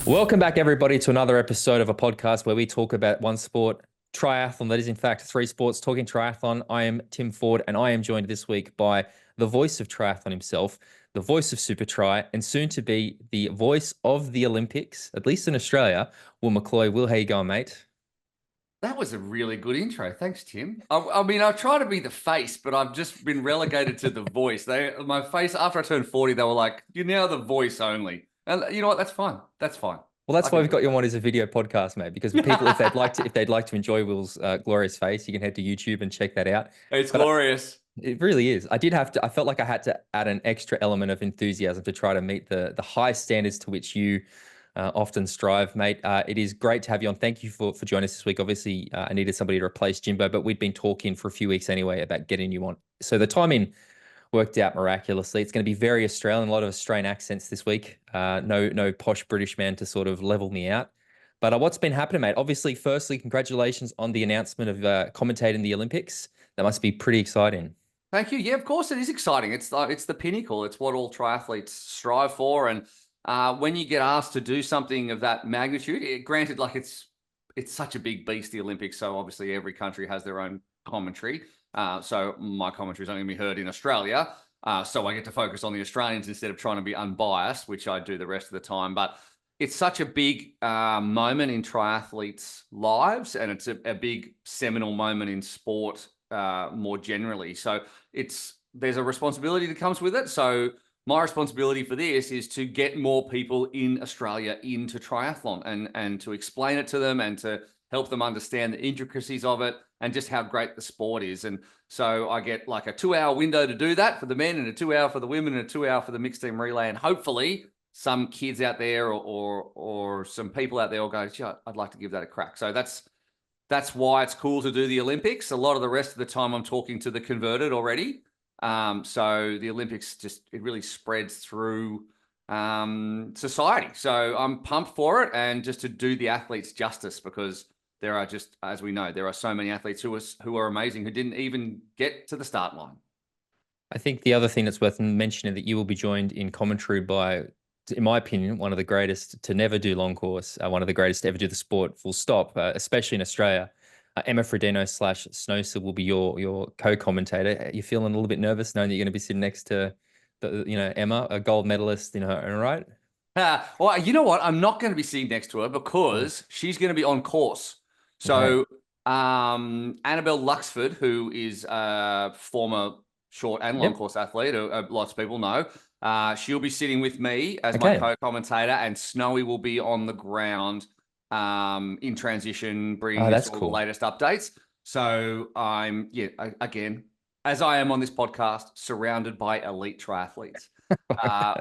Welcome back, everybody, to another episode of a podcast where we talk about one sport, triathlon. That is, in fact, three sports, talking triathlon. I am Tim Ford, and I am joined this week by the voice of triathlon himself, the voice of Supertri, and soon to be the voice of the Olympics, at least in Australia, Will McCloy. Will, how you going, mate? That was a really good intro. Thanks, Tim. I mean, I try to be the face, but I've just been relegated to the voice. My face, after I turned 40, they were like, you're now the voice only. And you know what? That's fine. That's fine. Well, that's why we've got you on as a video podcast, mate, because people, if they'd like to enjoy Will's glorious face, you can head to YouTube and check that out. It's glorious. It really is. I felt like I had to add an extra element of enthusiasm to try to meet the high standards to which you often strive, mate. It is great to have you on. Thank you for joining us this week. Obviously, I needed somebody to replace Jimbo, but we'd been talking for a few weeks anyway about getting you on. So the timing worked out miraculously. It's going to be very Australian, a lot of Australian accents this week. No posh British man to sort of level me out. But what's been happening, mate? Obviously, firstly, congratulations on the announcement of commentating the Olympics. That must be pretty exciting. Thank you. Yeah, of course it is exciting. It's the pinnacle. It's what all triathletes strive for. And when you get asked to do something of that magnitude, granted, like it's such a big beast, the Olympics. So obviously every country has their own commentary. So my commentary is only going to be heard in Australia. So I get to focus on the Australians instead of trying to be unbiased, which I do the rest of the time. But it's such a big moment in triathletes' lives, and it's a big seminal moment in sport more generally. So there's a responsibility that comes with it. So my responsibility for this is to get more people in Australia into triathlon and to explain it to them and to help them understand the intricacies of it and just how great the sport is. And so I get like a 2-hour window to do that for the men and a 2-hour for the women and a 2-hour for the mixed team relay. And hopefully some kids out there or some people out there will go, "Gee, I'd like to give that a crack." So that's why it's cool to do the Olympics. A lot of the rest of the time I'm talking to the converted already. So the Olympics it really spreads through society. So I'm pumped for it, and just to do the athletes justice, because there are just, as we know, there are so many athletes who are amazing who didn't even get to the start line. I think the other thing that's worth mentioning that you will be joined in commentary by, in my opinion, one of the greatest to never do long course, one of the greatest to ever do the sport, full stop, especially in Australia. Emma Frodeno / Snowsill will be your co-commentator. Are you feeling a little bit nervous knowing that you're going to be sitting next to Emma, a gold medalist in her own right? Well, you know what? I'm not going to be sitting next to her because she's going to be on course. So Annabelle Luxford, who is a former short and long course athlete, lots of people know, she'll be sitting with me as my co-commentator, and Snowy will be on the ground in transition, bringing us all the latest updates. So I'm, again, as I am on this podcast, surrounded by elite triathletes,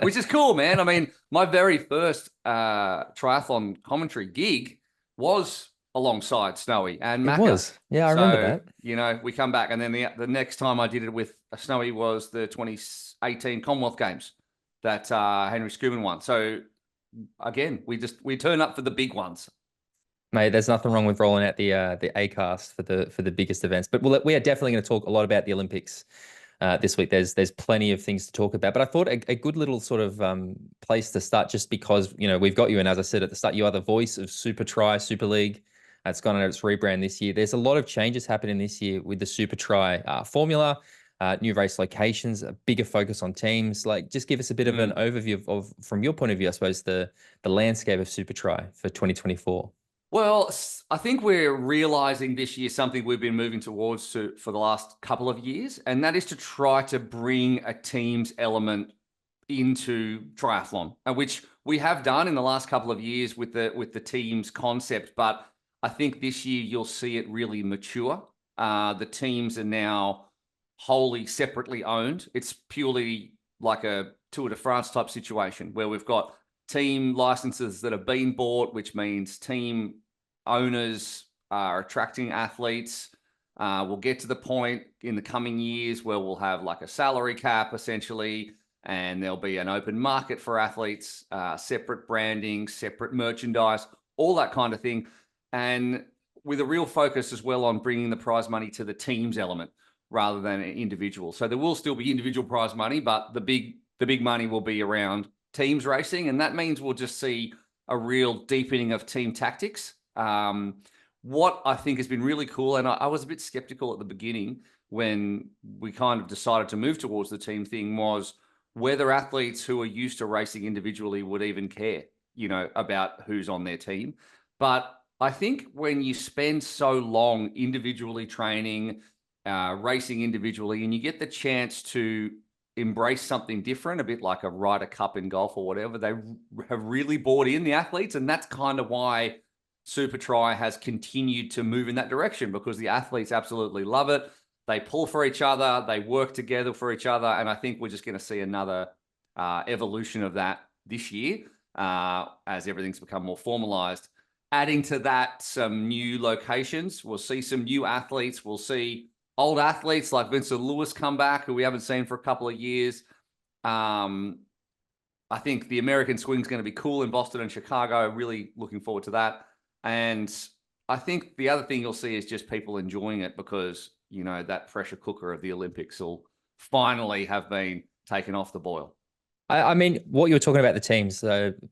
which is cool, man. I mean, my very first triathlon commentary gig was alongside Snowy and Macca. It was. Yeah, I remember that. You know, we come back, and then the next time I did it with Snowy was the 2018 Commonwealth Games that Henry Schumann won. So again, we turn up for the big ones. Mate, there's nothing wrong with rolling out the Acast for the biggest events. But we are definitely going to talk a lot about the Olympics this week. There's plenty of things to talk about. But I thought a good little sort of place to start, just because we've got you, and as I said at the start, you are the voice of Supertri, Super League. It's gone under its rebrand this year. There's a lot of changes happening this year with the Supertri formula, new race locations, a bigger focus on teams. Like, just give us a bit of an overview of, from your point of view, I suppose, the landscape of Supertri for 2024. Well, I think we're realizing this year something we've been moving towards for the last couple of years, and that is to try to bring a team's element into triathlon, which we have done in the last couple of years with the team's concept. But I think this year you'll see it really mature. The teams are now wholly separately owned. It's purely like a Tour de France type situation where we've got team licenses that have been bought, which means team owners are attracting athletes. We'll get to the point in the coming years where we'll have like a salary cap essentially, and there'll be an open market for athletes, separate branding, separate merchandise, all that kind of thing. And with a real focus as well on bringing the prize money to the team's element rather than an individual. So there will still be individual prize money, but the big money will be around teams racing. And that means we'll just see a real deepening of team tactics. What I think has been really cool, and I was a bit skeptical at the beginning when we kind of decided to move towards the team thing, was whether athletes who are used to racing individually would even care, about who's on their team. But I think when you spend so long individually training, racing individually, and you get the chance to embrace something different, a bit like a Ryder Cup in golf or whatever, they have really bought in, the athletes. And that's kind of why Supertri has continued to move in that direction, because the athletes absolutely love it. They pull for each other, they work together for each other. And I think we're just going to see another evolution of that this year as everything's become more formalized. Adding to that, some new locations. We'll see some new athletes. We'll see old athletes like Vincent Lewis come back, who we haven't seen for a couple of years. I think the American swing is going to be cool in Boston and Chicago. Really looking forward to that. And I think the other thing you'll see is just people enjoying it, because, that pressure cooker of the Olympics will finally have been taken off the boil. I mean, what you were talking about the teams,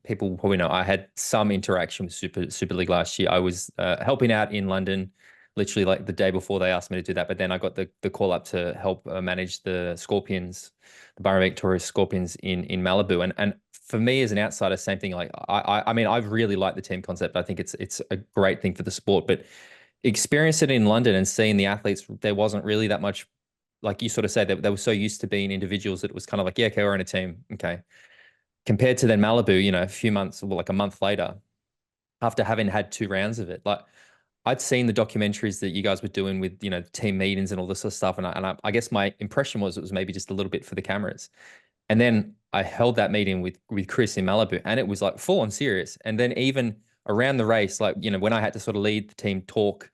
people probably know I had some interaction with Super League last year. I was helping out in London, literally like the day before they asked me to do that. But then I got the call up to help manage the Scorpions, the Byron Victoria Scorpions in Malibu. And for me as an outsider, same thing. Like I mean, I've really liked the team concept. I think it's a great thing for the sport. But experience it in London and seeing the athletes, there wasn't really that much. Like you sort of said, they were so used to being individuals that it was kind of like, yeah, okay, we're in a team. Okay. Compared to then Malibu, a few months, well, like a month later, after having had 2 rounds of it, like I'd seen the documentaries that you guys were doing with, team meetings and all this sort of stuff. And I guess my impression was it was maybe just a little bit for the cameras. And then I held that meeting with Chris in Malibu, and it was like full on serious. And then even around the race, like, when I had to sort of lead the team talk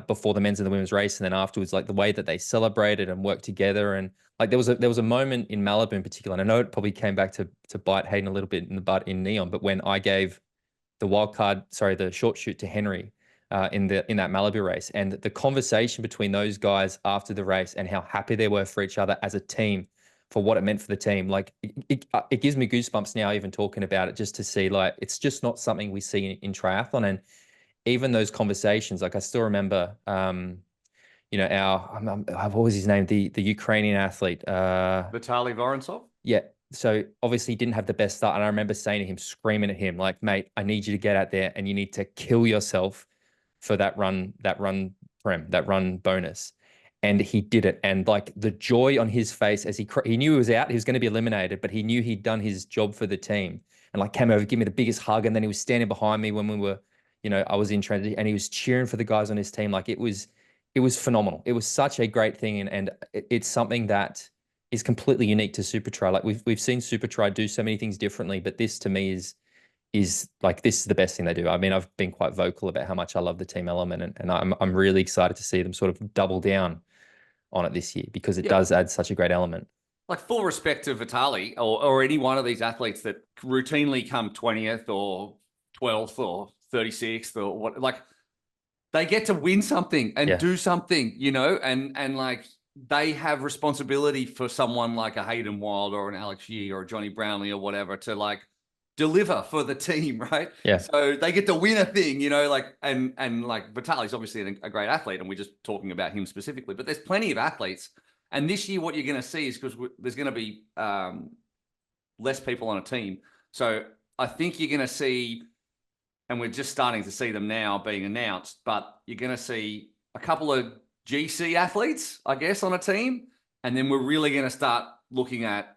before the men's and the women's race, and then afterwards, like the way that they celebrated and worked together, and like there was a moment in Malibu in particular, and I know it probably came back to bite Hayden a little bit in the butt in Neon, but when I gave the short shoot to Henry in that Malibu race, and the conversation between those guys after the race and how happy they were for each other as a team, for what it meant for the team, like it gives me goosebumps now even talking about it, just to see, like, it's just not something we see in triathlon. And even those conversations, like I still remember, what was his name? The Ukrainian athlete, Vitaly Vorontsov. Yeah. So obviously he didn't have the best start. And I remember saying to him, screaming at him, like, mate, I need you to get out there and you need to kill yourself for that run bonus. And he did it. And like the joy on his face as he knew he was out, he was going to be eliminated, but he knew he'd done his job for the team, and like came over, give me the biggest hug. And then he was standing behind me when we were, I was in transit, and he was cheering for the guys on his team. Like it was phenomenal. It was such a great thing. And it's something that is completely unique to Supertri. Like we've seen Supertri do so many things differently, but this to me is like, this is the best thing they do. I mean, I've been quite vocal about how much I love the team element, and I'm really excited to see them sort of double down on it this year, because it does add such a great element. Like, full respect to Vitaly or any one of these athletes that routinely come 20th or 12th or 36th or what, like they get to win something and do something, and like they have responsibility for someone like a Hayden Wild or an Alex Yee or a Johnny Brownlee or whatever to like deliver for the team, right? Yeah. So they get to win a thing, like, and like Vitaly's obviously a great athlete, and we're just talking about him specifically, but there's plenty of athletes. And this year, what you're going to see is, because there's going to be less people on a team. So I think you're going to see, and we're just starting to see them now being announced, but you're going to see a couple of GC athletes, I guess, on a team. And then we're really going to start looking at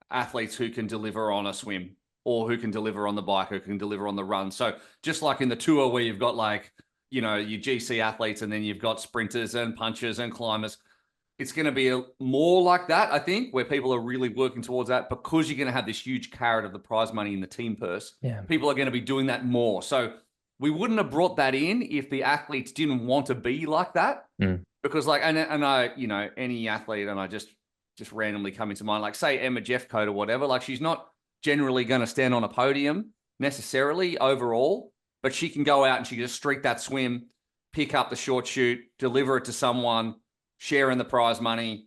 athletes who can deliver on a swim, or who can deliver on the bike, or can deliver on the run. So just like in the tour where you've got like, your GC athletes, and then you've got sprinters and punchers and climbers, it's going to be more like that, I think, where people are really working towards that, because you're going to have this huge carrot of the prize money in the team purse. Yeah. People are going to be doing that more. So we wouldn't have brought that in if the athletes didn't want to be like that. Because like, and I, any athlete, and I just randomly come into mind, like say Emma Jeffcoat or whatever, like she's not generally going to stand on a podium necessarily overall, but she can go out and she can just streak that swim, pick up the short shoot, deliver it to someone, share in the prize money.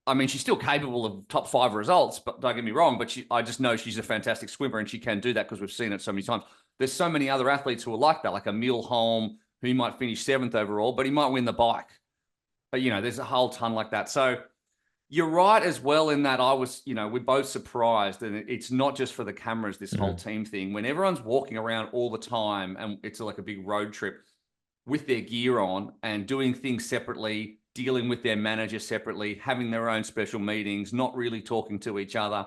I mean, she's still capable of top 5 results, but don't get me wrong, but I just know she's a fantastic swimmer, and she can do that because we've seen it so many times. there's so many other athletes who are like that, like a Milholm, who might finish 7th overall, but he might win the bike. But, there's a whole ton like that. So you're right as well in that I was, we're both surprised. And it's not just for the cameras, this whole team thing. When everyone's walking around all the time and it's like a big road trip with their gear on and doing things separately, dealing with their manager separately, having their own special meetings, not really talking to each other,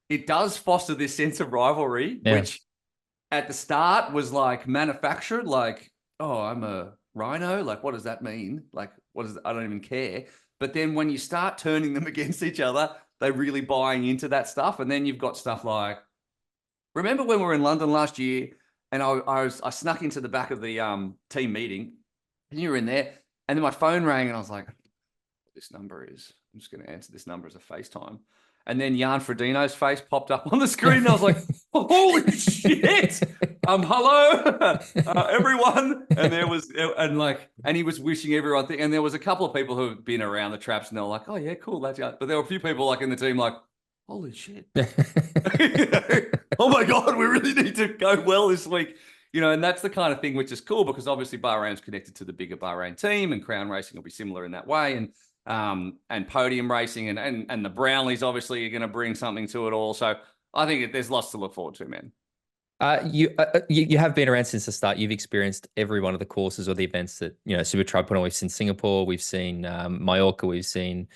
it does foster this sense of rivalry, which at the start was like manufactured, like, oh, I'm a rhino. Like, what does that mean? Like, I don't even care. But then when you start turning them against each other, they're really buying into that stuff. And then you've got stuff like, remember when we were in London last year and I snuck into the back of the team meeting and you were in there and then my phone rang and I was like, this number is, I'm just going to answer this number as a FaceTime. And then Jan Frodeno's face popped up on the screen. And I was like, holy shit. Hello, everyone. And and he was wishing everyone. And there was a couple of people who have been around the traps and they were like, oh yeah, cool. That's it. But there were a few people like in the team, like, holy shit. Oh my God, we really need to go well this week. And that's the kind of thing which is cool because obviously Bahrain's connected to the bigger Bahrain team and Crown Racing will be similar in that way. And podium racing and the Brownlees obviously are going to bring something to it all. So I think there's lots to look forward to, man. You have been around since the start. You've experienced every one of the courses or the events that Supertri put on. We've seen Singapore, we've seen Mallorca, we've seen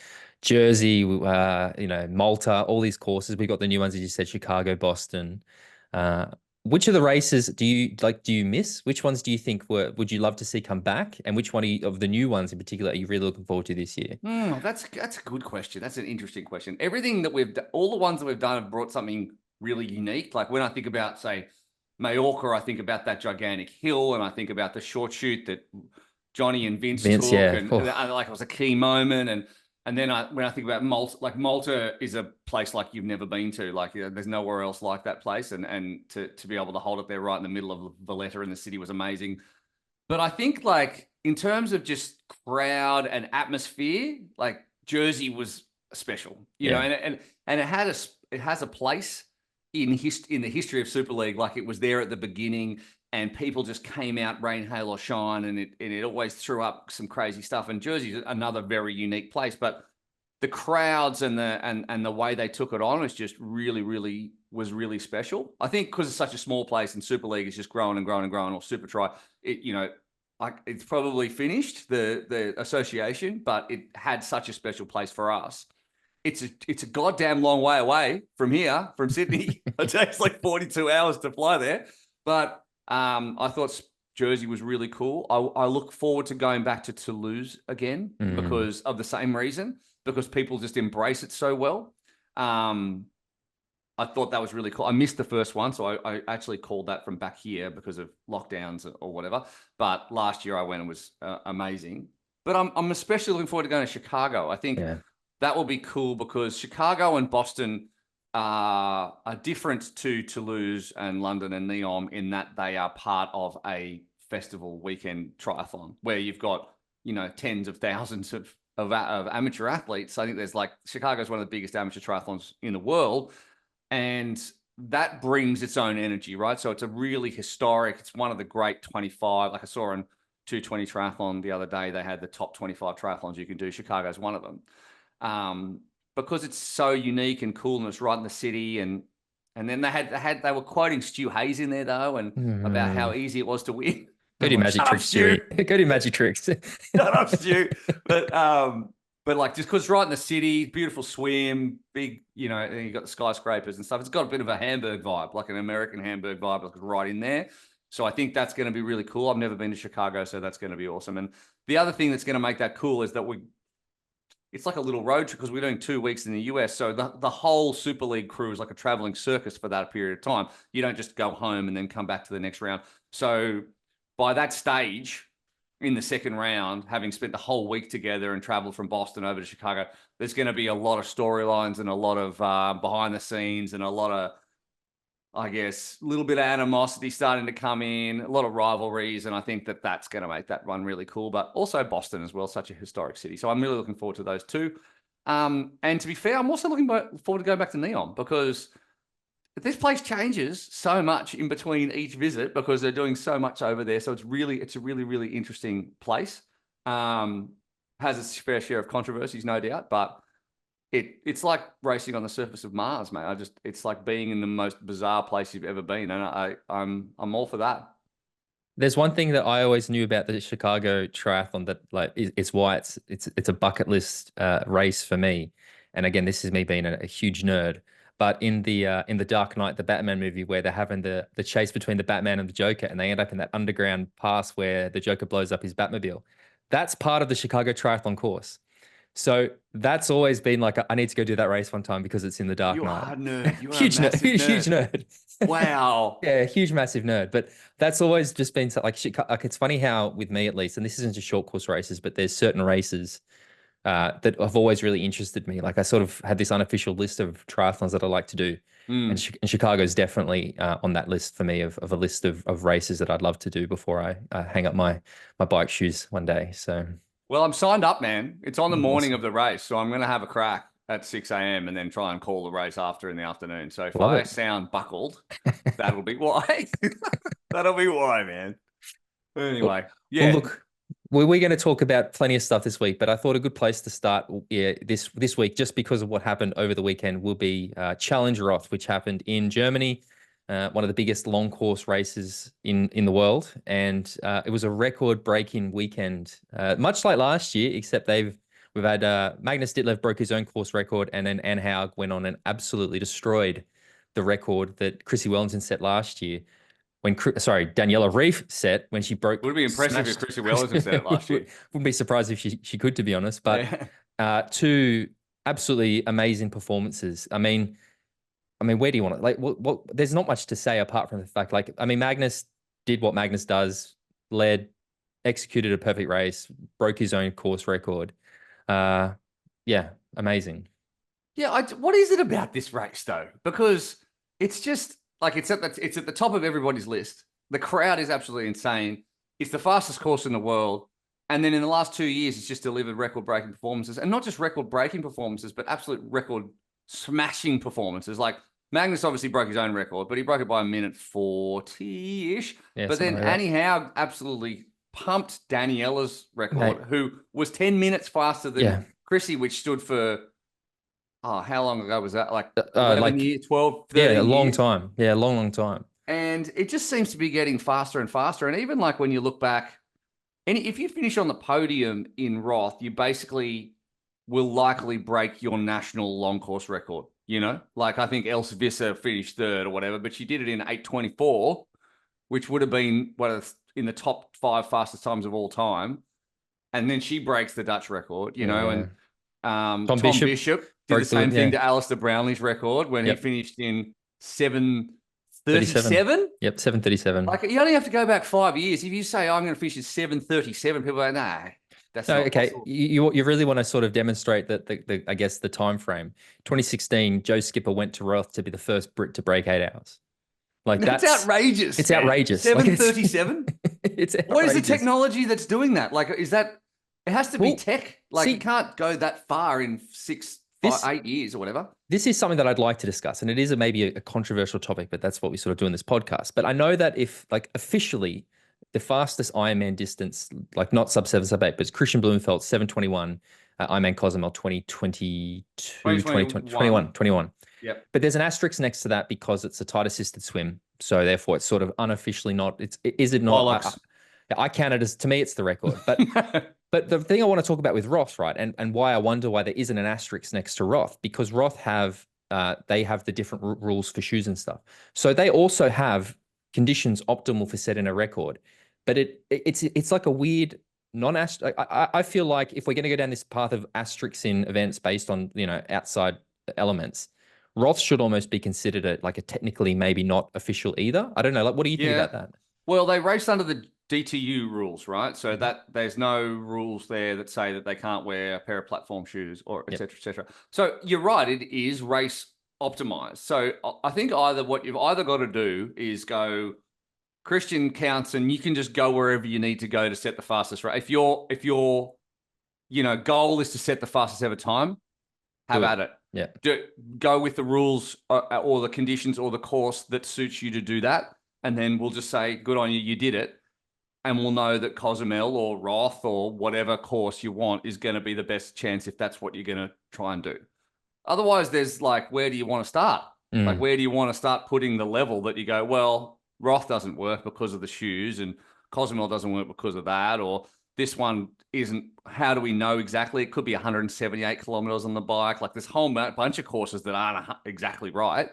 Jersey, Malta. All these courses. We've got the new ones, as you said, Chicago, Boston. Which of the races do you miss? Which ones do you think would you love to see come back? And which one of the new ones in particular are you really looking forward to this year? That's a good question. That's an interesting question. Everything that we've done, all the ones that we've done have brought something really unique. Like when I think about, say, Mallorca, I think about that gigantic hill and I think about the short shoot that Johnny and Vince took. Yeah. And like it was a key moment. And then when I think about Malta, like Malta is a place like you've never been to. Like there's nowhere else like that place. And to be able to hold it there right in the middle of Valletta in the city was amazing. But I think like in terms of just crowd and atmosphere, like Jersey was special, you know, and it has a place in the history of Super League. Like it was there at the beginning. And people just came out, rain, hail, or shine, and it always threw up some crazy stuff. And Jersey's another very unique place, but the crowds and the way they took it on was just really special. I think because it's such a small place and Super League is just growing and growing and growing, or Supertri, it's probably finished the association, but it had such a special place for us. It's a goddamn long way away from here, from Sydney. It takes like 42 hours to fly there, but. I thought Jersey was really cool. I look forward to going back to Toulouse again because of the same reason, because people just embrace it so well. I thought that was really cool. I missed the first one, so I actually called that from back here because of lockdowns or whatever. But last year I went and it was amazing. But I'm especially looking forward to going to Chicago. I think that will be cool because Chicago and Boston are different to Toulouse and London and Neom in that they are part of a festival weekend triathlon where you've got, tens of thousands of amateur athletes. I think there's Chicago is one of the biggest amateur triathlons in the world. And that brings its own energy, right? So it's a really historic, it's one of the great 25, like I saw on 220 Triathlon the other day, they had the top 25 triathlons you can do. Chicago's one of them. Because it's so unique and cool and it's right in the city. And then they were quoting Stu Hayes in there though, and about how easy it was to win. Go do magic tricks, Stu. Go do magic tricks. Shut up, Stu. But just because it's right in the city, beautiful swim, big, and you got the skyscrapers and stuff. It's got a bit of a Hamburg vibe, like an American Hamburg vibe, like right in there. So I think that's going to be really cool. I've never been to Chicago, so that's going to be awesome. And the other thing that's going to make that cool is that it's like a little road trip because we're doing 2 weeks in the US. So the whole Super League crew is like a traveling circus for that period of time. You don't just go home and then come back to the next round. So by that stage in the second round, having spent the whole week together and traveled from Boston over to Chicago, there's going to be a lot of storylines and a lot of behind the scenes and a lot of, I guess, a little bit of animosity starting to come in, a lot of rivalries. And I think that's going to make that one really cool, but also Boston as well, such a historic city. So I'm really looking forward to those two. And to be fair, I'm also looking forward to going back to Neom because this place changes so much in between each visit because they're doing so much over there. So it's a really, really interesting place. Has its fair share of controversies, no doubt, but it's like racing on the surface of Mars, mate. It's like being in the most bizarre place you've ever been, and I'm all for that. There's one thing that I always knew about the Chicago Triathlon that like it's why it's a bucket list race for me. And again, this is me being a huge nerd. But in the Dark Knight, the Batman movie, where they're having the chase between the Batman and the Joker, and they end up in that underground pass where the Joker blows up his Batmobile, that's part of the Chicago Triathlon course. So that's always been like, I need to go do that race one time because it's in the Dark Knight. You are a nerd. You are Huge a massive nerd. nerd. Huge nerd. Wow. Yeah, huge, massive nerd. But that's always just been like it's funny how, with me at least, and this isn't just short course races, but there's certain races that have always really interested me. Like I sort of had this unofficial list of triathlons that I like to do. And Chicago's definitely on that list for me of a list of races that I'd love to do before I hang up my bike shoes one day. So. Well, I'm signed up, man. It's on the morning Awesome. of the race, so I'm going to have a crack at 6 a.m. and then try and call the race after in the afternoon. So if Love I it. sound buckled, that'll be why. That'll be why, man. Anyway, yeah. Well, look, we're going to talk about plenty of stuff this week, but I thought a good place to start this week, just because of what happened over the weekend, will be Challenge Roth, which happened in Germany. One of the biggest long course races in the world. And it was a record-breaking weekend, much like last year, except we've had Magnus Ditlev broke his own course record, and then Haug went on and absolutely destroyed the record that Chrissy Wellington set last year. Daniela Reef set when she broke. Would be impressive if Chrissy Wellington said it last year. Wouldn't be surprised if she could, to be honest. But two absolutely amazing performances. I mean, where do you want it? Like, what? There's not much to say apart from the fact, like, Magnus did what Magnus does, executed a perfect race, broke his own course record. Yeah, amazing. Yeah, what is it about this race though? Because it's just like it's at the top of everybody's list. The crowd is absolutely insane. It's the fastest course in the world. And then in the last 2 years, it's just delivered record-breaking performances. And not just record-breaking performances, but absolute record-smashing performances. Like, Magnus obviously broke his own record, but he broke it by a minute 40-ish. Yeah, but then like Annie Haug absolutely pumped Daniela's record, who was 10 minutes faster than Chrissy, which stood for, how long ago was that? Like 11 years, 12, 13 Yeah, a long years. time. Yeah, long time. And it just seems to be getting faster and faster. And even like when you look back, if you finish on the podium in Roth, you basically will likely break your national long course record. You know, like I think Else Visser finished third or whatever, but she did it in 8:24, which would have been in the top 5 fastest times of all time. And then she breaks the Dutch record, you know, and Tom Bishop did the same thing to Alistair Brownlee's record when he finished in 7:37. Yep, 7:37. Like, you only have to go back 5 years. If you say, I'm going to finish at 7:37, people are like, nah. That's not okay. possible. You really want to sort of demonstrate that I guess the time frame. 2016, Joe Skipper went to Roth to be the first Brit to break 8 hours. Like that's outrageous. It's outrageous. 7:37. It's outrageous. What is the technology that's doing that? Like, is that? It has to be tech. Like, you can't go that far in 8 years or whatever. This is something that I'd like to discuss, and it is maybe a controversial topic, but that's what we sort of do in this podcast. But I know that if, like, officially, the fastest Ironman distance, like not sub 7, sub 8, but it's Christian Blumenfeld's 7:21, Ironman Cozumel 2021. Yep. But there's an asterisk next to that because it's a tight assisted swim. So therefore it's sort of unofficially not, is it not? I count it as, to me, it's the record. But but the thing I want to talk about with Roth, right, and why I wonder why there isn't an asterisk next to Roth, because Roth have the different rules for shoes and stuff. So they also have conditions optimal for setting a record. But it's like a weird non-asterisk. I feel like if we're going to go down this path of asterisks in events based on, you know, outside elements, Roth should almost be considered a technically maybe not official either. I don't know. Like, what do you think about that? Well, they raced under the DTU rules, right? So that there's no rules there that say that they can't wear a pair of platform shoes or et cetera, et cetera. So you're right. It is race optimized. So I think what you've either got to do is go Christian counts, and you can just go wherever you need to go to set the fastest rate. If your goal is to set the fastest ever time, have at it. Yeah. Go with the rules or the conditions or the course that suits you to do that. And then we'll just say, good on you, you did it. And we'll know that Cozumel or Roth or whatever course you want is going to be the best chance if that's what you're going to try and do. Otherwise, there's like, where do you want to start? Like, where do you want to start putting the level that you go, well, Roth doesn't work because of the shoes and Cozumel doesn't work because of that, or this one isn't, how do we know exactly? It could be 178 kilometers on the bike. Like, this whole bunch of courses that aren't exactly right.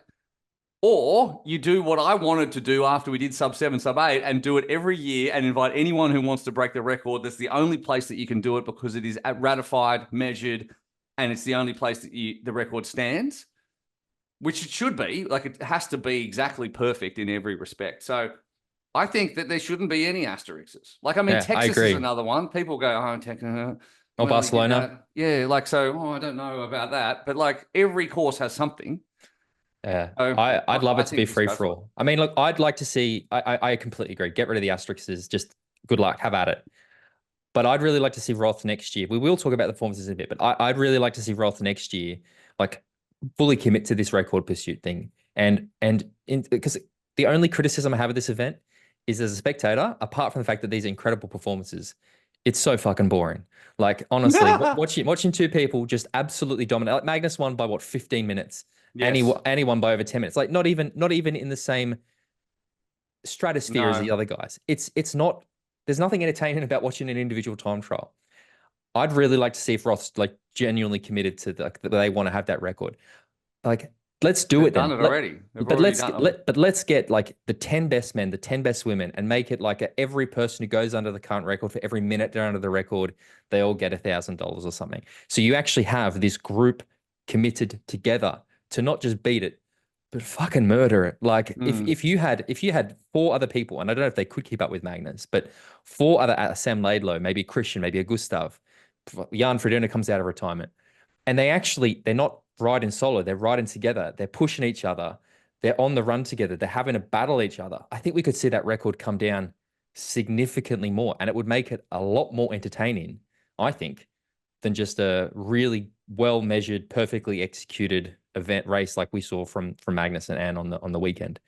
Or you do what I wanted to do after we did sub 7, sub 8 and do it every year and invite anyone who wants to break the record. That's the only place that you can do it because it is ratified, measured, and it's the only place that the record stands, which it should be. Like, it has to be exactly perfect in every respect. So I think that there shouldn't be any asterisks. Like, I mean, Texas is another one. People go, oh, Texas. Or Barcelona. Yeah, like, so, I don't know about that. But, like, every course has something. Yeah, I'd love it to be free for all. I mean, look, I'd like to see, I completely agree. Get rid of the asterisks. Just good luck. Have at it. But I'd really like to see Roth next year. We will talk about the performances in a bit, but I'd really like to see Roth next year, like, fully commit to this record pursuit thing. And because the only criticism I have of this event is, as a spectator, apart from the fact that these are incredible performances, it's so fucking boring. Like, honestly, watching two people just absolutely dominate. Like, Magnus won by what, 15 minutes. Yes. And he won by over 10 minutes. Like, not even in the same stratosphere as the other guys. It's not, there's nothing entertaining about watching an individual time trial. I'd really like to see if Roth's like genuinely committed to that they want to have that record. Like, let's do it then. Done it already. But let's get like the 10 best men, the 10 best women, and make it like every person who goes under the current record, for every minute they're under the record, they all get $1,000 or something. So you actually have this group committed together to not just beat it, but fucking murder it. Like, if you had 4 other people, and I don't know if they could keep up with Magnus, but 4 other, Sam Laidlow, maybe a Christian, maybe a Gustav, Jan Frodeno comes out of retirement, and they're not riding solo, they're riding together, they're pushing each other, they're on the run together, they're having to battle each other. I think we could see that record come down significantly more, and it would make it a lot more entertaining, I think, than just a really well-measured, perfectly executed event race like we saw from Magnus and Anne on the weekend.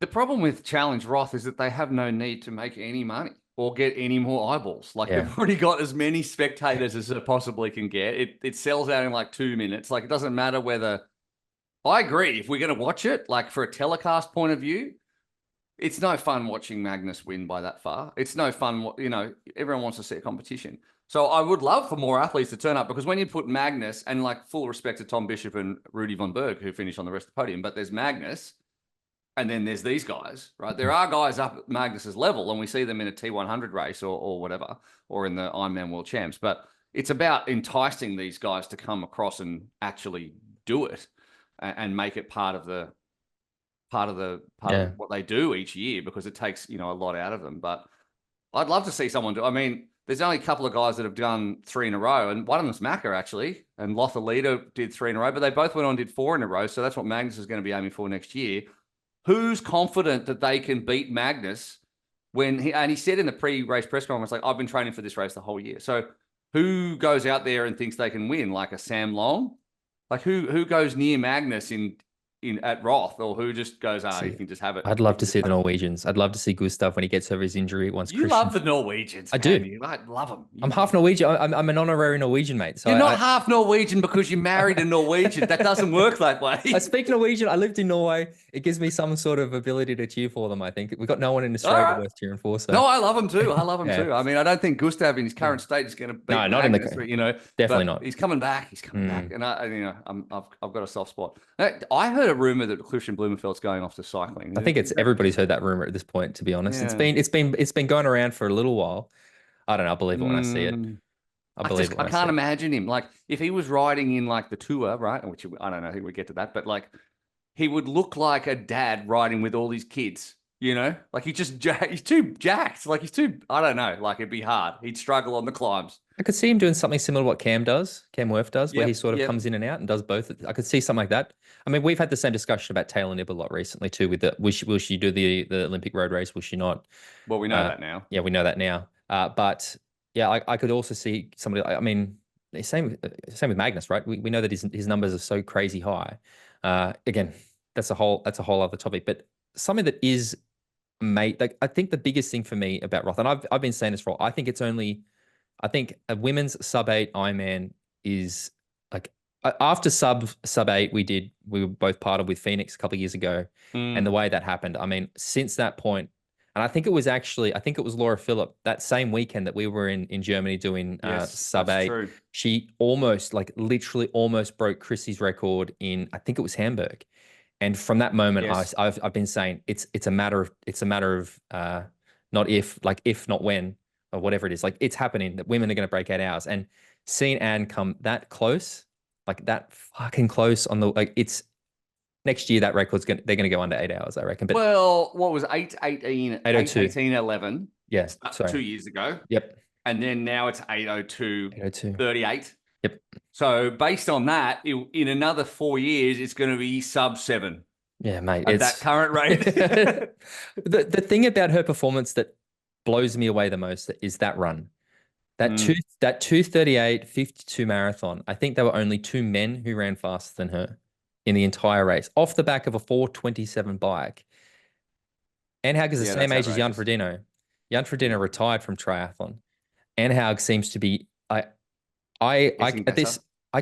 The problem with Challenge Roth is that they have no need to make any money or get any more eyeballs. Like, they've already got as many spectators as it possibly can get. It sells out in like 2 minutes. Like, it doesn't matter whether, I agree, if we're going to watch it, like, for a telecast point of view, it's no fun watching Magnus win by that far. It's no fun, everyone wants to see a competition. So I would love for more athletes to turn up, because when you put Magnus, and like, full respect to Tom Bishop and Rudy von Berg, who finished on the rest of the podium, but there's Magnus, and then there's these guys, right? There are guys up at Magnus's level, and we see them in a T100 race or whatever, or in the Ironman World Champs. But it's about enticing these guys to come across and actually do it and make it part of what they do each year, because it takes, a lot out of them. But I'd love to see someone do. I mean, there's only a couple of guys that have done 3 in a row, and one of them's Macca, actually, and Lothalita did 3 in a row, but they both went on and did 4 in a row. So that's what Magnus is going to be aiming for next year. Who's confident that they can beat Magnus when he said in the pre-race press conference, like, I've been training for this race the whole year. So who goes out there and thinks they can win? Like a Sam Long? Like, who goes near Magnus at Roth, or who just goes, you can just have it. I'd love to see the Norwegians. I'd love to see Gustav when he gets over his injury. You love the Norwegians. I do. I love them. I'm half Norwegian. I'm an honorary Norwegian, mate. So you're not half Norwegian because you married a Norwegian. That doesn't work that way. I speak Norwegian. I lived in Norway. It gives me some sort of ability to cheer for them, I think. We've got no one in Australia worth cheering for. So. No, I love them too. I love them too. I mean, I don't think Gustav in his current state is going to beat not Magnus, in the definitely not. He's coming back. He's coming back, and I've got a soft spot. I heard a rumor that Christian Blumenfeld's going off to cycling. I think everybody's heard that rumor at this point, to be honest. Yeah. It's been going around for a little while. I don't know. I believe it when I see it. I can't imagine him. Like, if he was riding in like the tour, right? Which I don't know, I think we get to that, but like, he would look like a dad riding with all his kids, like he's too jacked. Like, I don't know, like, it'd be hard. He'd struggle on the climbs. I could see him doing something similar to what Cam Wurf does, where he sort of comes in and out and does both. I could see something like that. I mean, we've had the same discussion about Taylor Knibb a lot recently too, with will she do the Olympic road race? Will she not? Well, we know that now. Yeah, we know that now. But yeah, I could also see somebody, I mean, same with Magnus, right? We know that his numbers are so crazy high. Again, that's a whole other topic. But something that is like I think the biggest thing for me about Roth, and I've been saying this for a while, I think a women's sub-8 Ironman is like after sub-8 we were both partnered with Phoenix a couple of years ago, and the way that happened, I mean, since that point, and I think it was Laura Philipp that same weekend that we were in Germany doing sub-8. She literally almost broke Chrissy's record in, I think it was Hamburg. And from that moment, I've been saying it's a matter of not if, not when, or whatever it is. Like, it's happening that women are going to break 8 hours. And seeing Anne come that close, like that fucking close on the, like, it's next year that they're gonna go under 8 hours, I reckon. But well, what was 8:18:11? Yes, sorry. 2 years ago. Yep. And then now it's 8:02:38. Yep. So based on that, in another 4 years, it's going to be sub 7. Yeah, mate. At that current rate. The thing about her performance that blows me away the most is that run. That 2:38:52 marathon. I think there were only 2 men who ran faster than her in the entire race, off the back of a 4:27 bike. Anne Haug is the same age as Jan Frodeno. Jan Frodeno retired from triathlon. Anne Haug seems to be I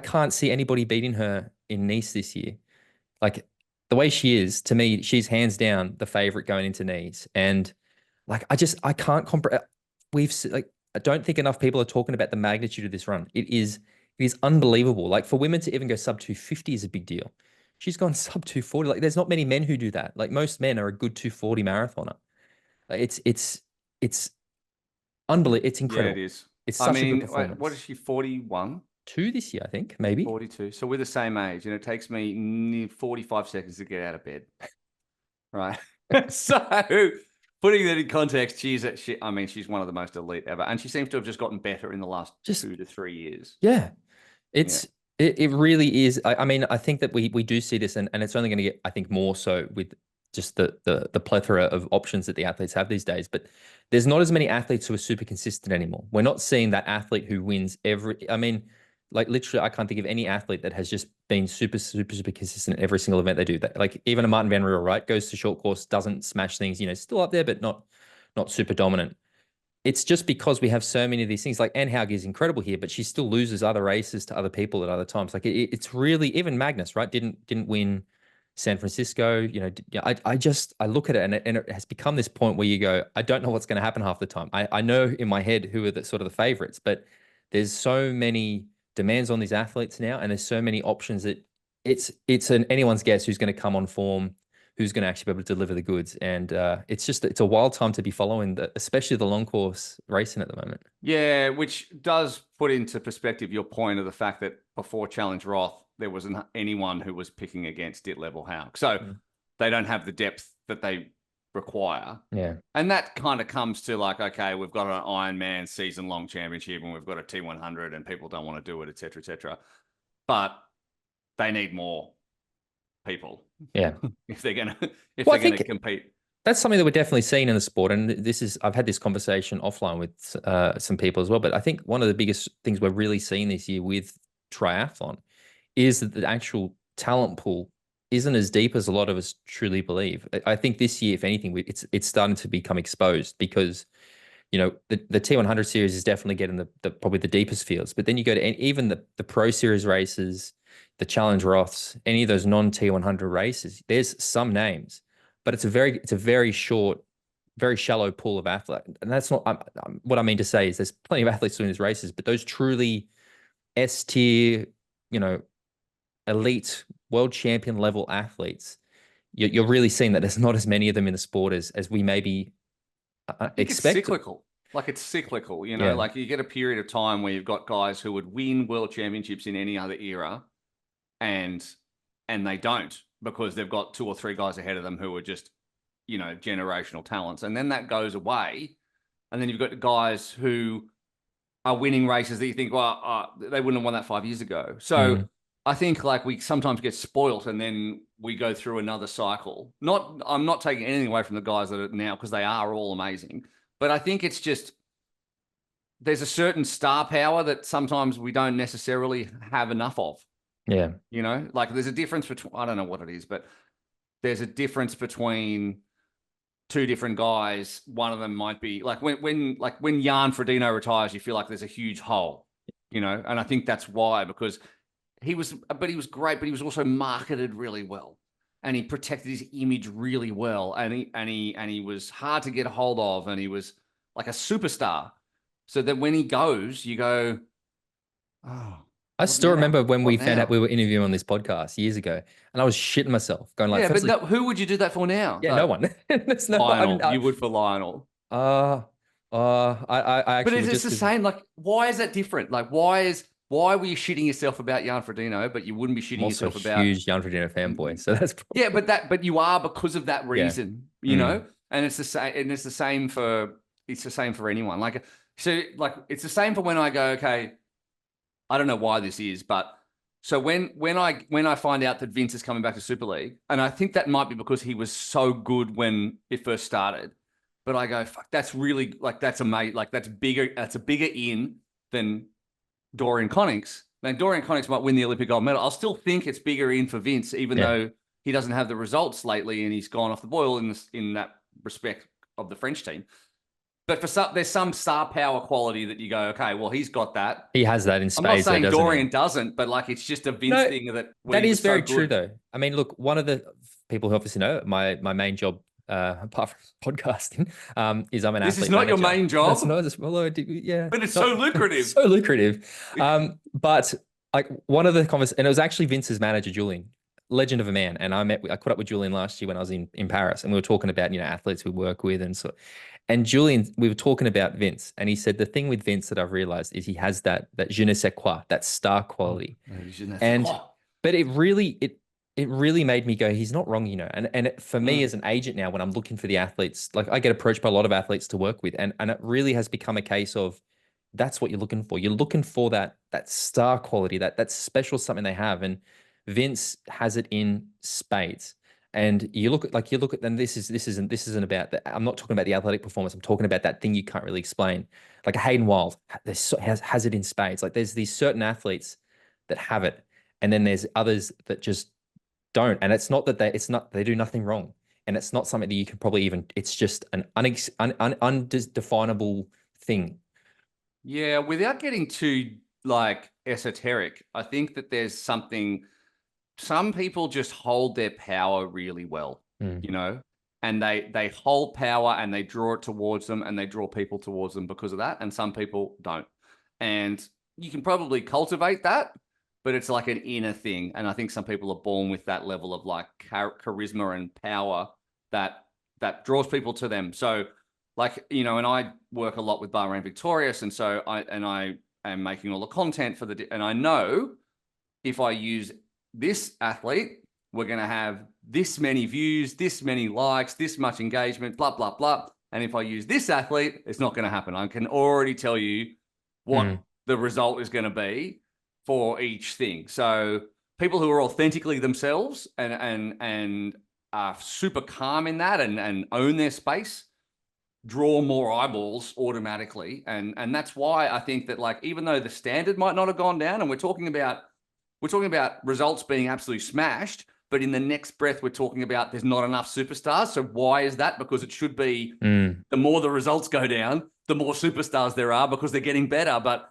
can't see anybody beating her in Nice this year. Like, the way she is, to me, she's hands down the favorite going into Nice. And like, I can't comprehend. I don't think enough people are talking about the magnitude of this run. It is unbelievable. Like, for women to even go sub 250 is a big deal. She's gone sub 240. Like, there's not many men who do that. Like, most men are a good 240 marathoner. Like, it's unbelievable. It's incredible. Yeah, it is. It's such a good performance. What is she, 41? 2 this year, I think, maybe. 42. So we're the same age, and it takes me 45 seconds to get out of bed. Right. So putting that in context, she's one of the most elite ever. And she seems to have just gotten better in the last 2 to 3 years. Yeah. It really is. I mean, I think that we do see this, and it's only going to get, I think, more so with just the plethora of options that the athletes have these days. But there's not as many athletes who are super consistent anymore. We're not seeing that athlete who wins I mean, like, literally, I can't think of any athlete that has just been super, super, super consistent at every single event they do. That, like, even a Martin Van Riel, right, goes to short course, doesn't smash things, still up there, but not super dominant. It's just because we have so many of these things. Like, Anne Haug is incredible here, but she still loses other races to other people at other times. Like, it's really, even Magnus, right, didn't win San Francisco. I look at it, and it has become this point where you go, I don't know what's going to happen half the time. I know in my head who are the sort of the favorites, but there's so many demands on these athletes now, and there's so many options that it's anyone's guess who's going to come on form, who's going to actually be able to deliver the goods. And it's a wild time to be following, especially the long course racing at the moment. Yeah, which does put into perspective your point of the fact that before Challenge Roth, there wasn't anyone who was picking against Ditlev or Haug. So they don't have the depth that they require. Yeah. And that kind of comes to, like, okay, we've got an Ironman season-long championship, and we've got a T100, and people don't want to do it, et cetera, but they need more people. Yeah. if they're going to compete. That's something that we're definitely seeing in the sport. And I've had this conversation offline with some people as well. But I think one of the biggest things we're really seeing this year with triathlon is that the actual talent pool isn't as deep as a lot of us truly believe. I think this year, if anything, it's starting to become exposed, because the T100 series is definitely getting probably the deepest fields. But then you go to even the Pro Series races, the Challenge Roths, any of those non-T100 races, there's some names, but it's a very short, very shallow pool of athletes. And that's not what I mean to say is there's plenty of athletes doing these races, but those truly S tier, elite world champion level athletes, you're really seeing that there's not as many of them in the sport as we maybe expect. It's cyclical. Like, it's cyclical, like you get a period of time where you've got guys who would win world championships in any other era, and they don't, because they've got 2 or 3 guys ahead of them who are just, generational talents. And then that goes away. And then you've got guys who are winning races that you think, well, they wouldn't have won that 5 years ago. So I think, like, we sometimes get spoilt, and then we go through another cycle. I'm not taking anything away from the guys that are now, because they are all amazing. But I think it's just there's a certain star power that sometimes we don't necessarily have enough of. Yeah. You know, like there's a difference between, I don't know what it is, but there's a difference between two different guys. One of them might be like when Jan Frodeno retires, you feel like there's a huge hole, you know, and I think that's why, because he was great, but he was also marketed really well, and he protected his image really well, and he was hard to get a hold of, and he was like a superstar. So that when he goes, you go, oh, I still remember when we found out now? we were interviewing on this podcast years ago, and I was shitting myself, going like, Yeah, but firstly, who would you do that for now? yeah, no one. There's no Lionel. one. You would for Lionel. I But actually it's would just just the 'cause same. Like, why is that different? Like, why were you shitting yourself about Jan Frodeno, but you wouldn't be I'm shitting also a yourself about? huge Jan Frodeno fanboy, so that's probably, Yeah, but you are because of that yeah. reason, you know. And it's the same. And it's the same for anyone. Like, so like it's the same for when I go, okay, I don't know why this is, but so when I find out that Vince is coming back to Super League, and I think that might be because he was so good when it first started, but I go, fuck, that's really like that's amazing, like that's a bigger in than Dorian Connings. Now Dorian Connings might win the Olympic gold medal. I'll still think it's bigger in for Vince, even though he doesn't have the results lately and he's gone off the boil in that respect of the French team. But there's some star power quality that you go, okay, well, he's got that. He has that in I'm not spades, though, saying doesn't Dorian he? doesn't, but like it's just a Vince No, thing that that he is was so very true, good. though. I mean, look, one of the people who obviously know my main job, apart from podcasting, is I'm an This is athlete not your manager. main job, That's not as well, yeah, but it's so lucrative. so lucrative. But like one of the conversations, and it was actually Vince's manager, Julian, legend of a man. And I caught up with Julian last year when I was in Paris, and we were talking about, athletes we work with, and Julian, we were talking about Vince, and he said the thing with Vince that I've realized is he has that je ne sais quoi, that star quality. But it really made me go, he's not wrong, And for me as an agent now, when I'm looking for the athletes, like I get approached by a lot of athletes to work with, and it really has become a case of that's what you're looking for. You're looking for that star quality, that special something they have, and Vince has it in spades. And you look at, then this isn't about that. I'm not talking about the athletic performance. I'm talking about that thing you can't really explain. Like a Hayden Wild has it in spades. Like there's these certain athletes that have it, and then there's others that just don't. And it's not that they do nothing wrong, and it's not something that you can probably even. It's just an undefinable thing. Yeah, without getting too like esoteric, I think that there's something. Some people just hold their power really well, and they hold power and they draw it towards them and they draw people towards them because of that. And some people don't. And you can probably cultivate that, but it's like an inner thing. And I think some people are born with that level of like charisma and power that draws people to them. So like, and I work a lot with Bahrain Victorious. And so I am making all the content and I know if I use this athlete, we're going to have this many views, this many likes, this much engagement, blah, blah, blah. And if I use this athlete, it's not going to happen. I can already tell you what the result is going to be for each thing. So people who are authentically themselves and are super calm in that and own their space draw more eyeballs automatically. And that's why I think that like, even though the standard might not have gone down, and we're talking about results being absolutely smashed, but in the next breath, we're talking about there's not enough superstars. So why is that? Because it should be the more the results go down, the more superstars there are because they're getting better. But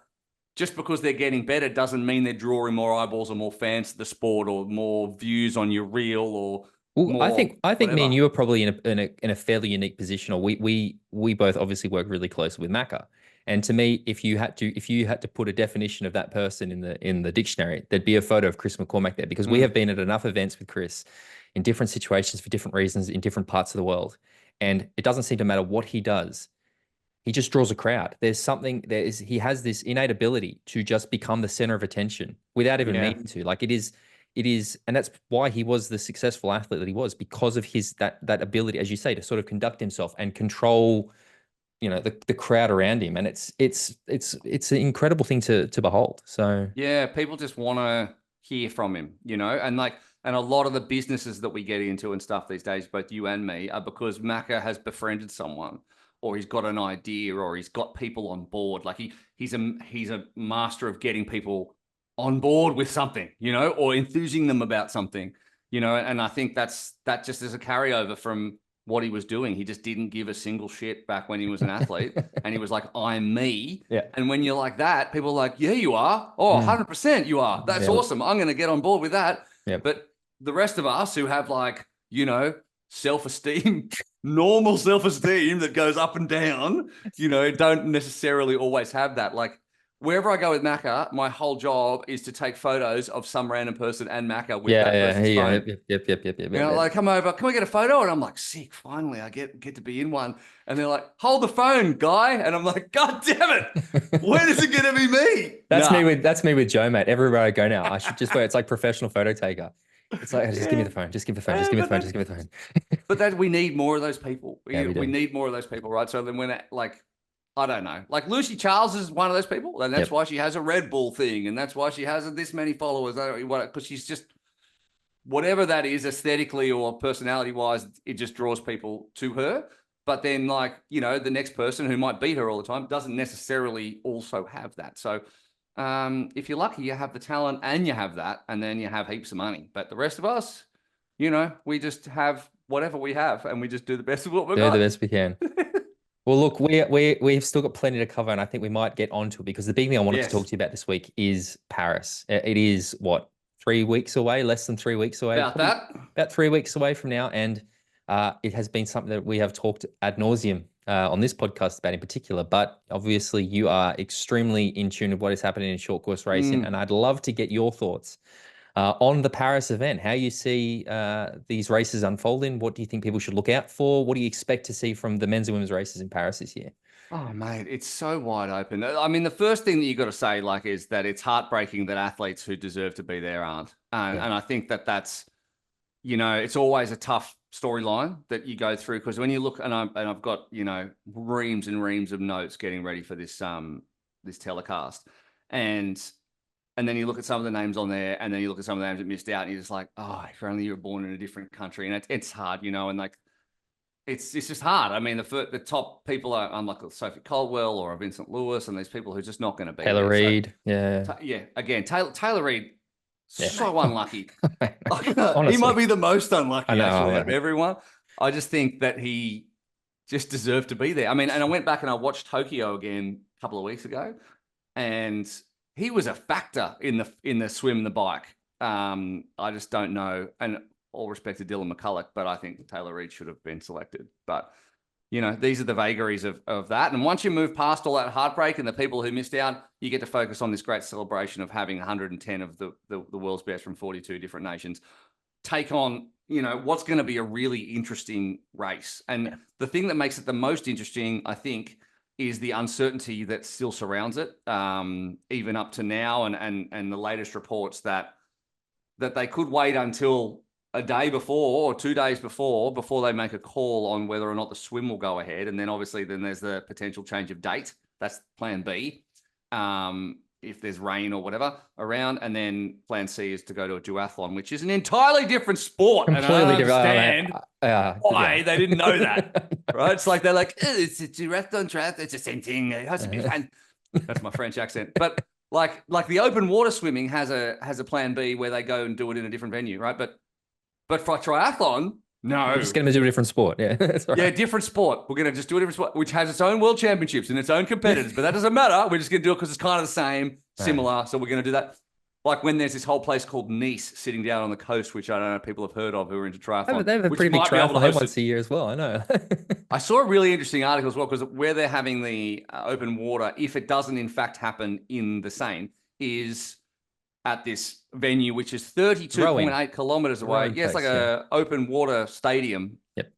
just because they're getting better doesn't mean they're drawing more eyeballs or more fans to the sport or more views on your reel or more. I think whatever. me and you are probably in a fairly unique position, or we both obviously work really closely with Macca. And to me, if you had to put a definition of that person in the dictionary, there'd be a photo of Chris McCormack there, because we have been at enough events with Chris in different situations for different reasons in different parts of the world. And it doesn't seem to matter what he does. He just draws a crowd. He has this innate ability to just become the center of attention without even meaning to. Like it is, and that's why he was the successful athlete that he was, because of his that ability, as you say, to sort of conduct himself and control the crowd around him. And it's an incredible thing to behold. So yeah, people just want to hear from him, and a lot of the businesses that we get into and stuff these days, both you and me, are because Macca has befriended someone or he's got an idea, or he's got people on board. Like he's a master of getting people on board with something, you know, or enthusing them about something, you know. And I think that just is a carryover from what he was doing. He just didn't give a single shit back when he was an athlete. And he was like, I'm me. Yeah. And when you're like that, people are like, yeah, you are. Oh, 100% you are. That's awesome. I'm going to get on board with that. Yep. But the rest of us who have, like, you know, self-esteem, normal self-esteem that goes up and down, you know, don't necessarily always have that. Like, wherever I go with Macca, my whole job is to take photos of some random person and Macca with that person's phone. Yep. You know, like, come over, can we get a photo? And I'm like, sick, finally, I get to be in one. And they're like, hold the phone, guy. And I'm like, God damn it, when is it going to be me? That's me with Joe, mate. Everywhere I go now, I should just wear, it's like professional photo taker. It's like, just give me the phone, just give the phone, just give me the phone, just give me the phone. But we need more of those people. Yeah, we need more of those people, right? So then when I don't know. Like Lucy Charles is one of those people, and that's why she has a Red Bull thing, and that's why she has this many followers. Because she's just, whatever that is, aesthetically or personality-wise, it just draws people to her. But then, like, you know, the next person who might beat her all the time doesn't necessarily also have that. So if you're lucky, you have the talent and you have that, and then you have heaps of money. But the rest of us, you know, we just have whatever we have, and we just do the best of what we've got. Do the best we can. Well, look, we've still got plenty to cover, and I think we might get onto it, because the big thing I wanted to talk to you about this week is Paris. It is, what, 3 weeks away, less than 3 weeks away? About 3 weeks away from now, and it has been something that we have talked ad nauseum on this podcast about in particular, but obviously you are extremely in tune with what is happening in short course racing, and I'd love to get your thoughts on the Paris event, how you see these races unfolding. What do you think people should look out for? What do you expect to see from the men's and women's races in Paris this year? Oh, mate, it's so wide open. I mean, the first thing that you got to say, like, is that it's heartbreaking that athletes who deserve to be there aren't. And I think that's, you know, it's always a tough storyline that you go through, because when you look, and I've got, you know, reams and reams of notes getting ready for this this telecast, and then you look at some of the names on there, and then you look at some of the names that missed out, and you're just like, oh, if only you were born in a different country. And it's hard, you know, and like, it's just hard. I mean, the top people are, I'm like Sophie Caldwell or Vincent Lewis, and these people who are just not going to be Taylor Reid. Again, Taylor Reid, so unlucky. Honestly, he might be the most unlucky actually of everyone. I just think that he just deserved to be there. I mean, and I went back and I watched Tokyo again a couple of weeks ago, and he was a factor in the swim and the bike. I just don't know. And all respect to Dylan McCulloch, but I think Taylor Reid should have been selected. But, you know, these are the vagaries of that. And once you move past all that heartbreak and the people who missed out, you get to focus on this great celebration of having 110 of the world's best from 42 different nations take on, you know, what's going to be a really interesting race. And the thing that makes it the most interesting, I think, is the uncertainty that still surrounds it, even up to now, and the latest reports that they could wait until a day before or 2 days before they make a call on whether or not the swim will go ahead. And then obviously then there's the potential change of date. That's plan B, if there's rain or whatever around. And then plan C is to go to a duathlon, which is an entirely different sport. Completely different. And I understand why they didn't know that, right? It's like, they're like, it's a duathlon, it's the same thing. It has to be fun. That's my French accent. But like the open water swimming has a plan B where they go and do it in a different venue, right? But for triathlon, no. We're just going to do a different sport. Yeah, that's right. Yeah, different sport. We're going to just do a different sport, which has its own world championships and its own competitors, but that doesn't matter. We're just going to do it because it's kind of the same, similar. So we're going to do that. Like when there's this whole place called Nice sitting down on the coast, which I don't know if people have heard of who are into triathlon. They have a pretty big triathlon once a year as well. I know. I saw a really interesting article as well, because where they're having the open water, if it doesn't in fact happen in the Seine, is at this venue, which is 32.8 kilometers away. Rowing It's like place, a open water stadium. Yep.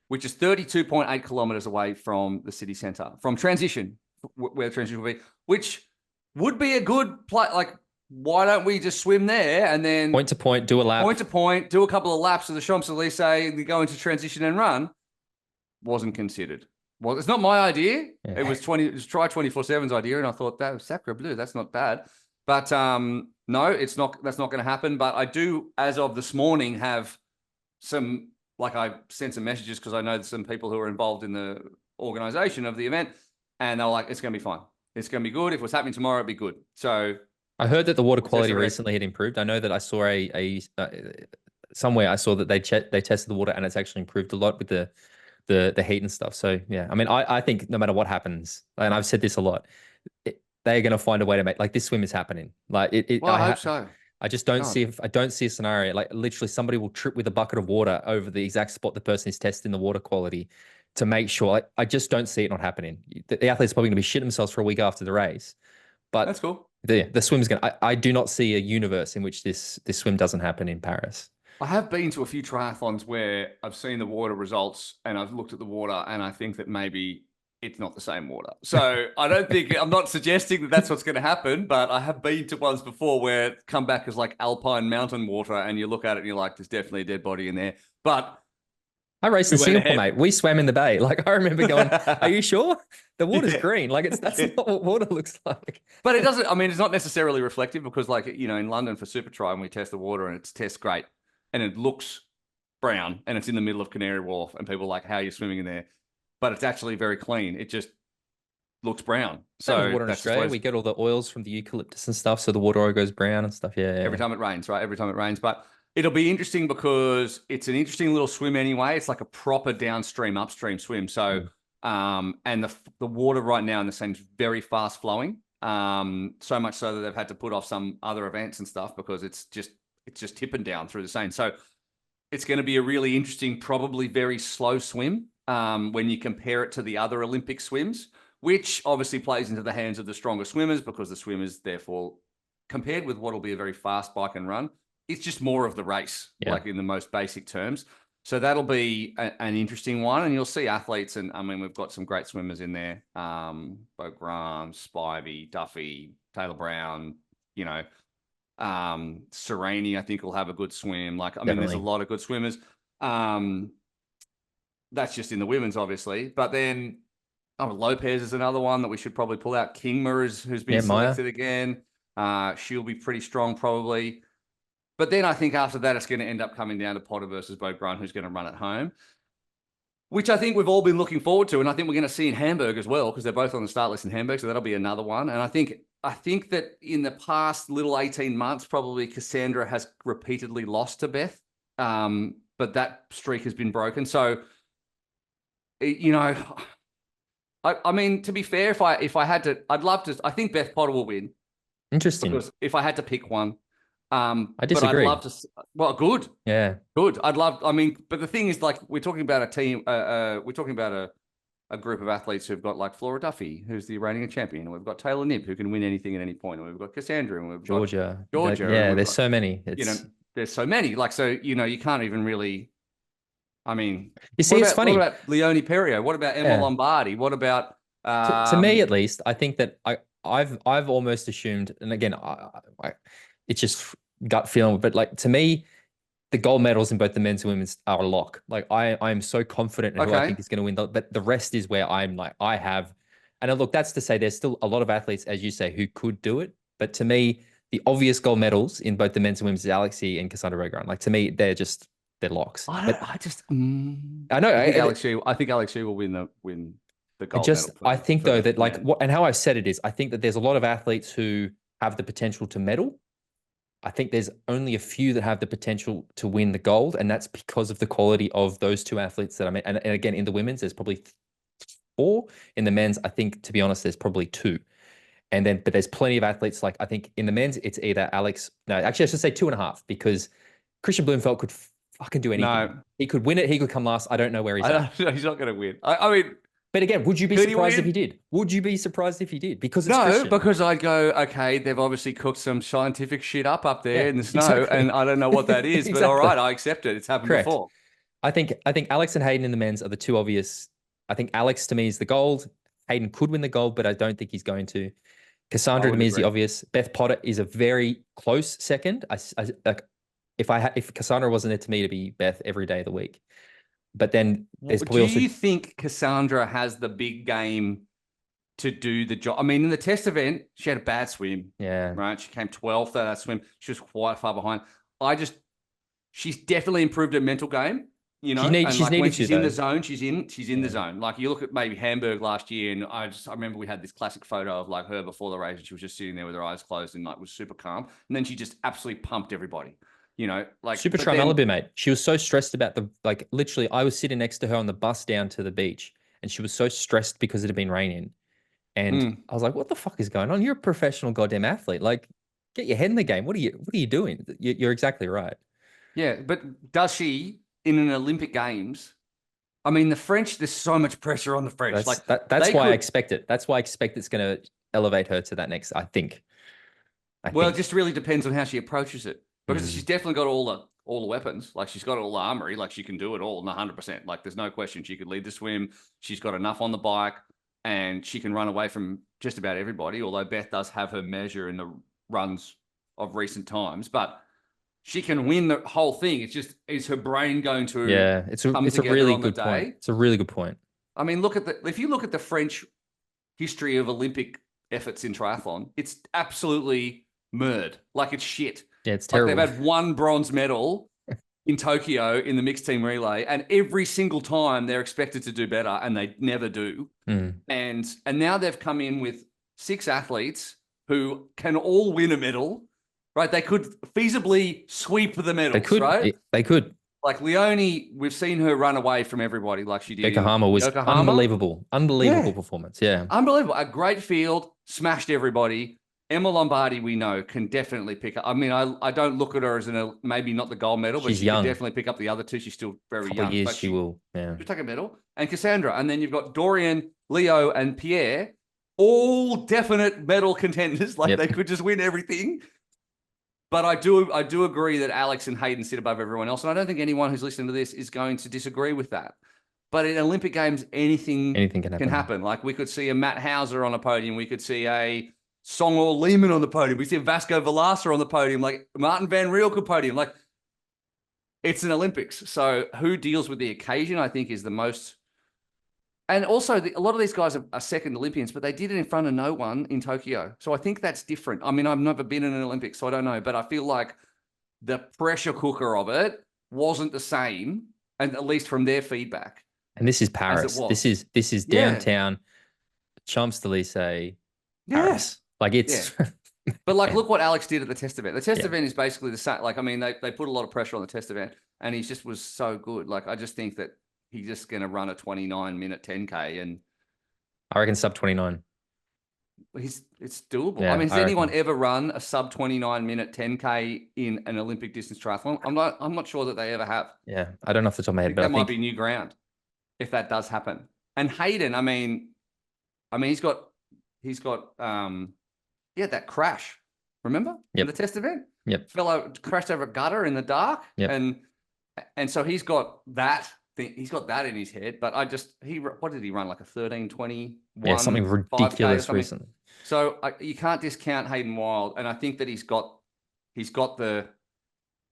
Which is 32.8 kilometers away from the city center, from transition, where the transition will be, which would be a good play. Like, why don't we just swim there and then point to point, do a lap, point to point, do a couple of laps of the Champs-Élysées, go into transition and run? Wasn't considered. Well, it's not my idea. Yeah. It was Try 24/7's idea, and I thought, that was sacre bleu, that's not bad. But no, it's not. That's not going to happen. But I do, as of this morning, have some like I sent some messages because I know some people who are involved in the organization of the event, and they're like, it's going to be fine. It's going to be good. If it was happening tomorrow, it'd be good. So I heard that the water quality recently had improved. I know that I saw somewhere I saw that they tested the water and it's actually improved a lot with the heat and stuff. So yeah, I mean, I think no matter what happens, and I've said this a lot, they're going to find a way to make, like, this swim is happening. Like well, I hope so. I just don't I don't see a scenario like literally somebody will trip with a bucket of water over the exact spot the person is testing the water quality to make sure. Like, I just don't see it not happening. The athlete's probably going to be shit themselves for a week after the race, but that's cool. The swim's going to, I do not see a universe in which this swim doesn't happen in Paris. I have been to a few triathlons where I've seen the water results and I've looked at the water and I think that maybe it's not the same water. So I don't think, I'm not suggesting that that's what's going to happen, but I have been to ones before where it come back as like alpine mountain water and you look at it and you're like, there's definitely a dead body in there. But I raced in Singapore, mate. We swam in the bay. Like, I remember going, are you sure? The water's green. Like, that's not what water looks like. But it doesn't, I mean, it's not necessarily reflective because, like, you know, in London for Supertri, when we test the water and it tests great and it looks brown and it's in the middle of Canary Wharf and people are like, how are you swimming in there? But it's actually very clean. It just looks brown. So water in Australia, we get all the oils from the eucalyptus and stuff. So the water all goes brown and stuff. Yeah. Every time it rains, right? Every time it rains. But it'll be interesting because it's an interesting little swim anyway. It's like a proper downstream, upstream swim. So, and the water right now in the Seine's very fast flowing. So much so that they've had to put off some other events and stuff because it's just tipping down through the Seine. So it's going to be a really interesting, probably very slow swim when you compare it to the other Olympic swims, which obviously plays into the hands of the stronger swimmers because the swimmers, therefore, compared with what will be a very fast bike and run, it's just more of the race, like in the most basic terms. So that'll be an interesting one. And you'll see athletes. And I mean, we've got some great swimmers in there. Bo Graham, Spivey, Duffy, Taylor Brown, you know, Sereni, I think will have a good swim. Like, I mean, there's a lot of good swimmers. That's just in the women's, obviously. But then Lopez is another one that we should probably pull out. Kingma who's been selected again. She'll be pretty strong probably. But then I think after that, it's going to end up coming down to Potter versus Bo Graham, who's going to run at home, which I think we've all been looking forward to. And I think we're going to see in Hamburg as well, because they're both on the start list in Hamburg. So that'll be another one. And I think that in the past little 18 months, probably Cassandra has repeatedly lost to Beth. But that streak has been broken. So, you know, I mean, to be fair, if I had to, I'd love to, I think Beth Potter will win. Interesting. Because if I had to pick one, I disagree. But I'd love to. Well, good. Yeah, good. I mean, but the thing is, like, we're talking about a team. We're talking about a group of athletes who've got like Flora Duffy, who's the reigning champion, and we've got Taylor Knibb, who can win anything at any point, and we've got Cassandra, and we've got Georgia. Yeah, there's so many. You know, there's so many. Like, so you know, you can't even really. I mean, you see, it's funny. What about Leone Perio? What about Emma Lombardi? What about to me at least? I think that I've almost assumed, and again, it's just gut feeling, but like, to me, the gold medals in both the men's and women's are a lock. Like, I am so confident in who I think is going to win, but the rest is where I'm like, and look, that's to say there's still a lot of athletes, as you say, who could do it. But to me, the obvious gold medals in both the men's and women's is Alexei and Cassandra Regran. Like, to me, they're locks. I know. I think Alexei will win the gold medal. I think though that like and how I've said it is, I think that there's a lot of athletes who have the potential to medal. I think there's only a few that have the potential to win the gold, and that's because of the quality of those two athletes that I mean. And again, in the women's, there's probably 4. In the men's, I think, to be honest, there's probably 2. And then, but there's plenty of athletes. Like, I think in the men's, it's either Alex. No, actually, I should say 2.5, because Christian Blumenfeld could fucking do anything. No. He could win it. He could come last. I don't know where he's at. He's not going to win. I mean. But again, would you be surprised if he did? Would you be surprised if he did? Because it's Christian. Because I'd go, okay, they've obviously cooked some scientific shit up there in the snow, and I don't know what that is. But all right, I accept it. It's happened before. I think Alex and Hayden in the men's are the 2 obvious. I think Alex to me is the gold. Hayden could win the gold, but I don't think he's going to. Cassandra to me is the obvious. Beth Potter is a very close second. If Cassandra wasn't there, to me, to be Beth every day of the week. But then there's probably do you think Cassandra has the big game to do the job? I mean, in the test event, she had a bad swim. Yeah. Right. She came 12th at that swim. She was quite far behind. She's definitely improved her mental game. you know, and She's like when needed to she's in the though. zone, she's in the zone. Like you look at maybe Hamburg last year, and I remember we had this classic photo of like her before the race, and she was just sitting there with her eyes closed and like was super calm. And then she just absolutely pumped everybody, you know, like, but Supertri then, Malibu, mate. She was so stressed about like literally I was sitting next to her on the bus down to the beach and she was so stressed because it had been raining. And I was like, what the fuck is going on? You're a professional goddamn athlete. Like, get your head in the game. What are you doing? You're exactly right. yeah, but does she in an Olympic Games? I mean, the French, there's so much pressure on the French. Like That's they why I could, expect it. That's why I expect it's gonna elevate her to that next, I think. I well, it think. just really depends on how she approaches it because she's Mm. definitely got all the weapons. Like she's got all the armory. Like she can do it all, 100%. Like there's no question she could lead the swim. She's got enough on the bike, and she can run away from just about everybody. Although Beth does have her measure in the runs of recent times, but she can win the whole thing. It's just, is her brain going to Yeah, come it's a together really on the good point. day? It's a really good point. I mean, if you look at the French history of Olympic efforts in triathlon, it's absolutely murd. Like it's shit. Yeah, it's Like they've terrible. had one bronze medal in Tokyo in the mixed team relay, and every single time they're expected to do better, and they never do. Mm. And now they've come in with 6 athletes who can all win a medal, right? They could feasibly sweep the medals, right? They could. Like Leonie, we've seen her run away from everybody like she did in Yokohama was Yokohama. unbelievable. Unbelievable Yeah, performance. Yeah. unbelievable. A great field, smashed everybody. Emma Lombardi, we know, can definitely pick up. I mean, I don't look at her as maybe not the gold medal, but She's she could young. definitely pick up the other 2. She's still A very couple of young, years but she will. Yeah. she'll take a medal. And Cassandra. And then you've got Dorian, Leo, and Pierre, all definite medal contenders. Like Yep. they could just win everything. But I do agree that Alex and Hayden sit above everyone else. And I don't think anyone who's listening to this is going to disagree with that. But in Olympic Games, anything Anything can happen. Like we could see a Matt Hauser on a podium. We could see a Songor Lehman on the podium. We see a Vasco Villasar on the podium. Like Martin Van Riel could podium. Like it's an Olympics. So who deals with the occasion, I think, is the most. And also, a lot of these guys are second Olympians, but they did it in front of no one in Tokyo. So I think that's different. I mean, I've never been in an Olympics, so I don't know. But I feel like the pressure cooker of it wasn't the same, and at least from their feedback. And this is Paris. This is downtown Champs-Élysées, Paris. Like it's But like, look what Alex did at the test event. The test event is basically the same. Like, I mean, they put a lot of pressure on the test event, and he just was so good. Like, I just think that he's just going to run a 29-minute 10K, and I reckon sub 29. it's doable. Yeah, I mean, has I anyone reckon. ever run a sub 29-minute 10K in an Olympic distance triathlon? I'm not sure that they ever have. Yeah, I don't know off the top of my I head, think but that I might think be new ground if that does happen. And Hayden, I mean, he's got that crash. Remember in the test event? Yep. Fellow crashed over a gutter in the dark, Yep. and so he's got that thing. He's got that in his head. But what did he run, like a 13:21? Yeah, something 5K or ridiculous something? recently. So you can't discount Hayden Wild, and I think that he's got the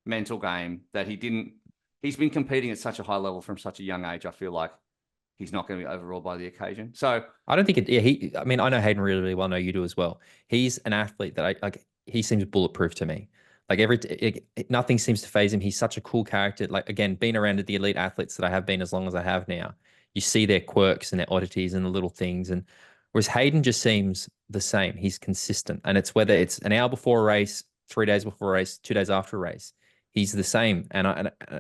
mental game that he didn't. He's been competing at such a high level from such a young age. I feel like he's not going to be overawed by the occasion. So I don't think it. Yeah, I mean, I know Hayden really, really well. I know you do as well. He's an athlete that I like. He seems bulletproof to me. Like nothing seems to phase him. He's such a cool character. Like again, being around the elite athletes that I have been as long as I have now, you see their quirks and their oddities and the little things. And whereas Hayden just seems the same. He's consistent, and it's whether it's an hour before a race, 3 days before a race, 2 days after a race, he's the same.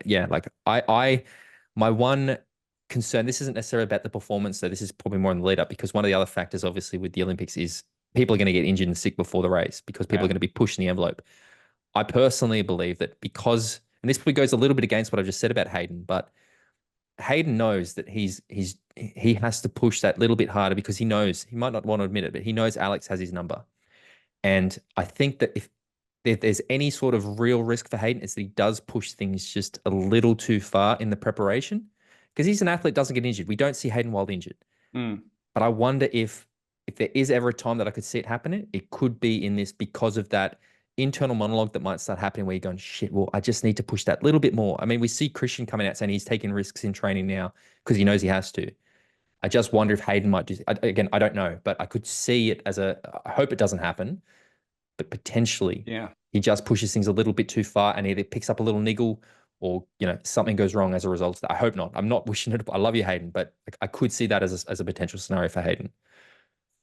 Yeah, like my one concern, this isn't necessarily about the performance, so this is probably more in the lead up, because one of the other factors obviously with the Olympics is people are going to get injured and sick before the race because people are going to be pushing the envelope. I personally believe that because, and this probably goes a little bit against what I've just said about Hayden, but Hayden knows that he has to push that little bit harder because he knows, he might not want to admit it, but he knows Alex has his number. And I think that if there's any sort of real risk for Hayden, it's that he does push things just a little too far in the preparation, because he's an athlete, doesn't get injured. We don't see Hayden Wild injured. But I wonder if there is ever a time that I could see it happening, it could be in this, because of that internal monologue that might start happening where you're going, shit, well, I just need to push that little bit more. I mean, we see Christian coming out saying he's taking risks in training now because he knows he has to. I just wonder if Hayden might do, again, I don't know, but I could see it as I hope it doesn't happen, but potentially he just pushes things a little bit too far and either picks up a little niggle or something goes wrong as a result of that. I hope not. I'm not wishing it. I love you, Hayden, but I could see that as a potential scenario for Hayden.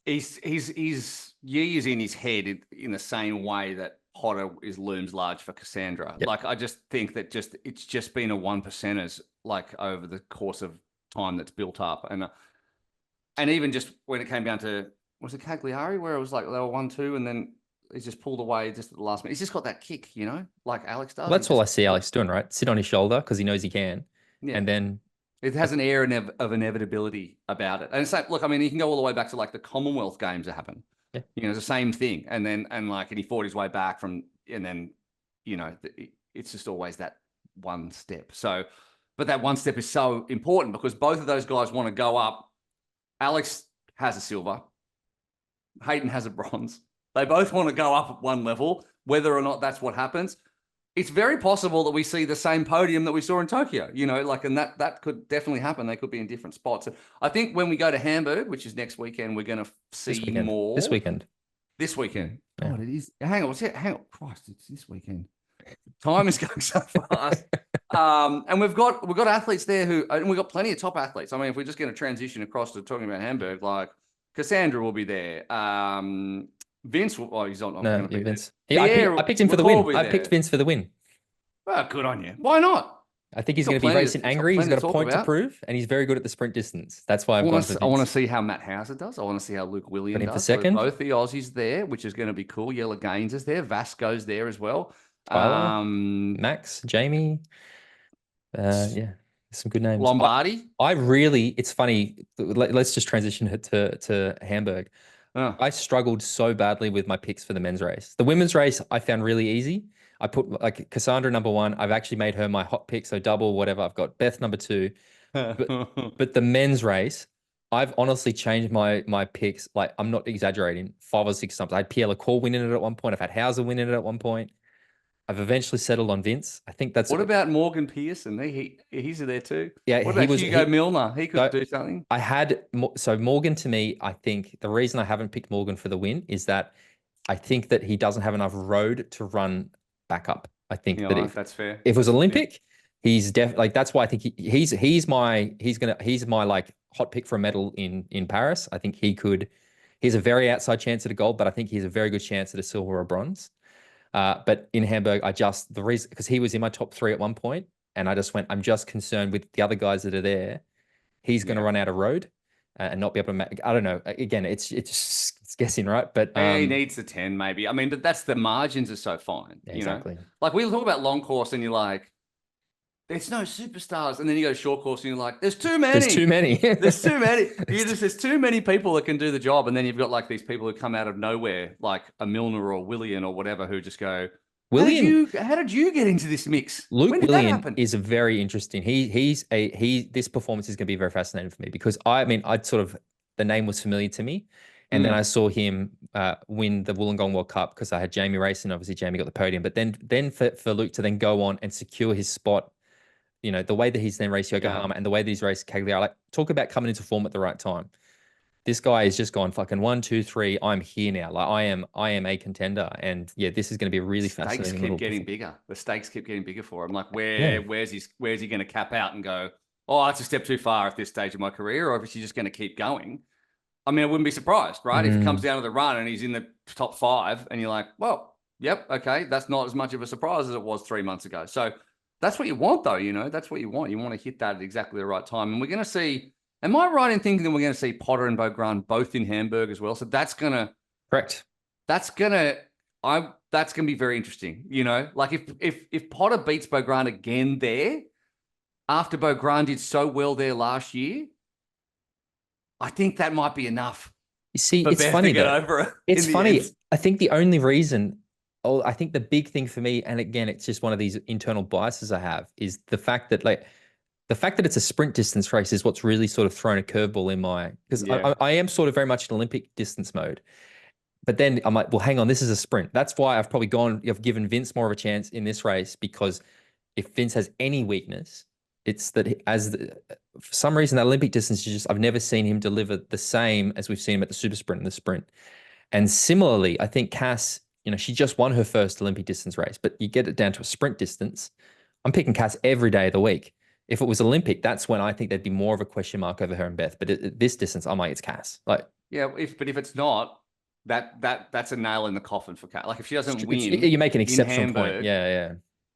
He's Yi is in his head in the same way that Potter looms large for Cassandra. Yep. Like, I just think that it's just been a 1%ers like over the course of time that's built up, and even just when it came down to, was it Cagliari where it was like they were 1-2 and then he's just pulled away just at the last minute. He's just got that kick, like Alex does. Well, that's all I see Alex doing, right? Sit on his shoulder because he knows he can, and then it has an air of inevitability about it. And it's like, look, I mean, you can go all the way back to like the Commonwealth Games that happened. Yeah. It's the same thing. And he fought his way back and then, it's just always that one step. So, but that one step is so important because both of those guys want to go up. Alex has a silver. Hayden has a bronze. They both want to go up at one level, whether or not that's what happens. It's very possible that we see the same podium that we saw in Tokyo, and that could definitely happen. They could be in different spots. I think when we go to Hamburg, which is next weekend, we're going to see more. This weekend. Yeah. God, it is. Hang on. Christ, it's this weekend. Time is going so fast. And we've got athletes there and we've got plenty of top athletes. I mean, if we're just going to transition across to talking about Hamburg, like Cassandra will be there. Vince, he's not going to be Vince. there. I picked him for the win. I picked Vince for the win. Well, good on you. Why not? I think he's going to be racing angry. He's got a point to prove, and he's very good at the sprint distance. That's why I want to see how Matt Hauser does. I want to see how Luke Williams does. For second. Both the Aussies there, which is going to be cool. Yella Gaines is there. Vasco's there as well. Tyler, Max, Jamie. Some good names. Lombardi. It's funny. Let's just transition it to Hamburg. I struggled so badly with my picks for the men's race. The women's race, I found really easy. I put like Cassandra number 1. I've actually made her my hot pick. So double, whatever. I've got Beth number 2, but the men's race, I've honestly changed my picks. Like, I'm not exaggerating, 5 or 6 times. I had Pierre Lacour winning it at one point. I've had Hauser winning it at one point. I've eventually settled on Vince. I think that's. What about Morgan Pearson? He's there too. Yeah, what about Hugo Milner? He could do something. So Morgan, to me, I think the reason I haven't picked Morgan for the win is that I think that he doesn't have enough road to run back up. I think that that's fair. If it was Olympic, he's definitely that's why I think he's my like hot pick for a medal in Paris. I think he has a very outside chance at a gold, but I think he has a very good chance at a silver or a bronze. But in Hamburg, the reason, because he was in my top 3 at one point, and I just went, I'm just concerned with the other guys that are there. He's going to run out of road and not be able to make, I don't know. Again, it's guessing, right? But he needs the 10 maybe. I mean, but that's the margins are so fine. Exactly. Like, we talk about long course and you're like, there's no superstars. And then you go to short course and you're like, there's too many. There's too many. There's too many. There's too many people that can do the job. And then you've got like these people who come out of nowhere, like a Milner or Willian or whatever, who just go, how did you get into this mix? Luke Willian is a very interesting. This performance is going to be very fascinating for me because the name was familiar to me. And then I saw him win the Wollongong World Cup because I had Jamie racing. Obviously, Jamie got the podium. But then for Luke to then go on and secure his spot, the way that he's then raced Yokohama and the way that he's raced Cagliari, like, talk about coming into form at the right time. This guy has just gone fucking 1, 2, 3. I'm here now. Like, I am a contender. And this is going to be a really fascinating. Stakes keep getting bigger. The stakes keep getting bigger for him. Like, where's he going to cap out and go, oh, that's a step too far at this stage of my career? Or is he just going to keep going? I mean, I wouldn't be surprised, right? If it comes down to the run and he's in the top 5 and you're like, well, yep, okay, that's not as much of a surprise as it was 3 months ago. So that's what you want, though, that's what you want. You want to hit that at exactly the right time. And we're going to see, am I right in thinking that we're going to see Potter and Beaugrand both in Hamburg as well? So that's going to... Correct. That's going to be very interesting, Like, if Potter beats Beaugrand again there, after Beaugrand did so well there last year, I think that might be enough. You see, it's funny to get over it. It's funny. I think the only reason, I think the big thing for me, and again, it's just one of these internal biases I have, is the fact that it's a sprint distance race is what's really sort of thrown a curveball in because I am sort of very much in Olympic distance mode. But then I'm like, well, hang on, this is a sprint. That's why I've given Vince more of a chance in this race, because if Vince has any weakness, it's that for some reason, that Olympic distance I've never seen him deliver the same as we've seen him at the super sprint and the sprint. And similarly, I think Cass, she just won her first Olympic distance race, but you get it down to a sprint distance. I'm picking Cass every day of the week. If it was Olympic, that's when I think there'd be more of a question mark over her and Beth. But at this distance, I'm like, it's Cass. Like, yeah, if it's not, that's a nail in the coffin for Kat. Like if she doesn't win you make an in exceptional point. Hamburg, Yeah, yeah.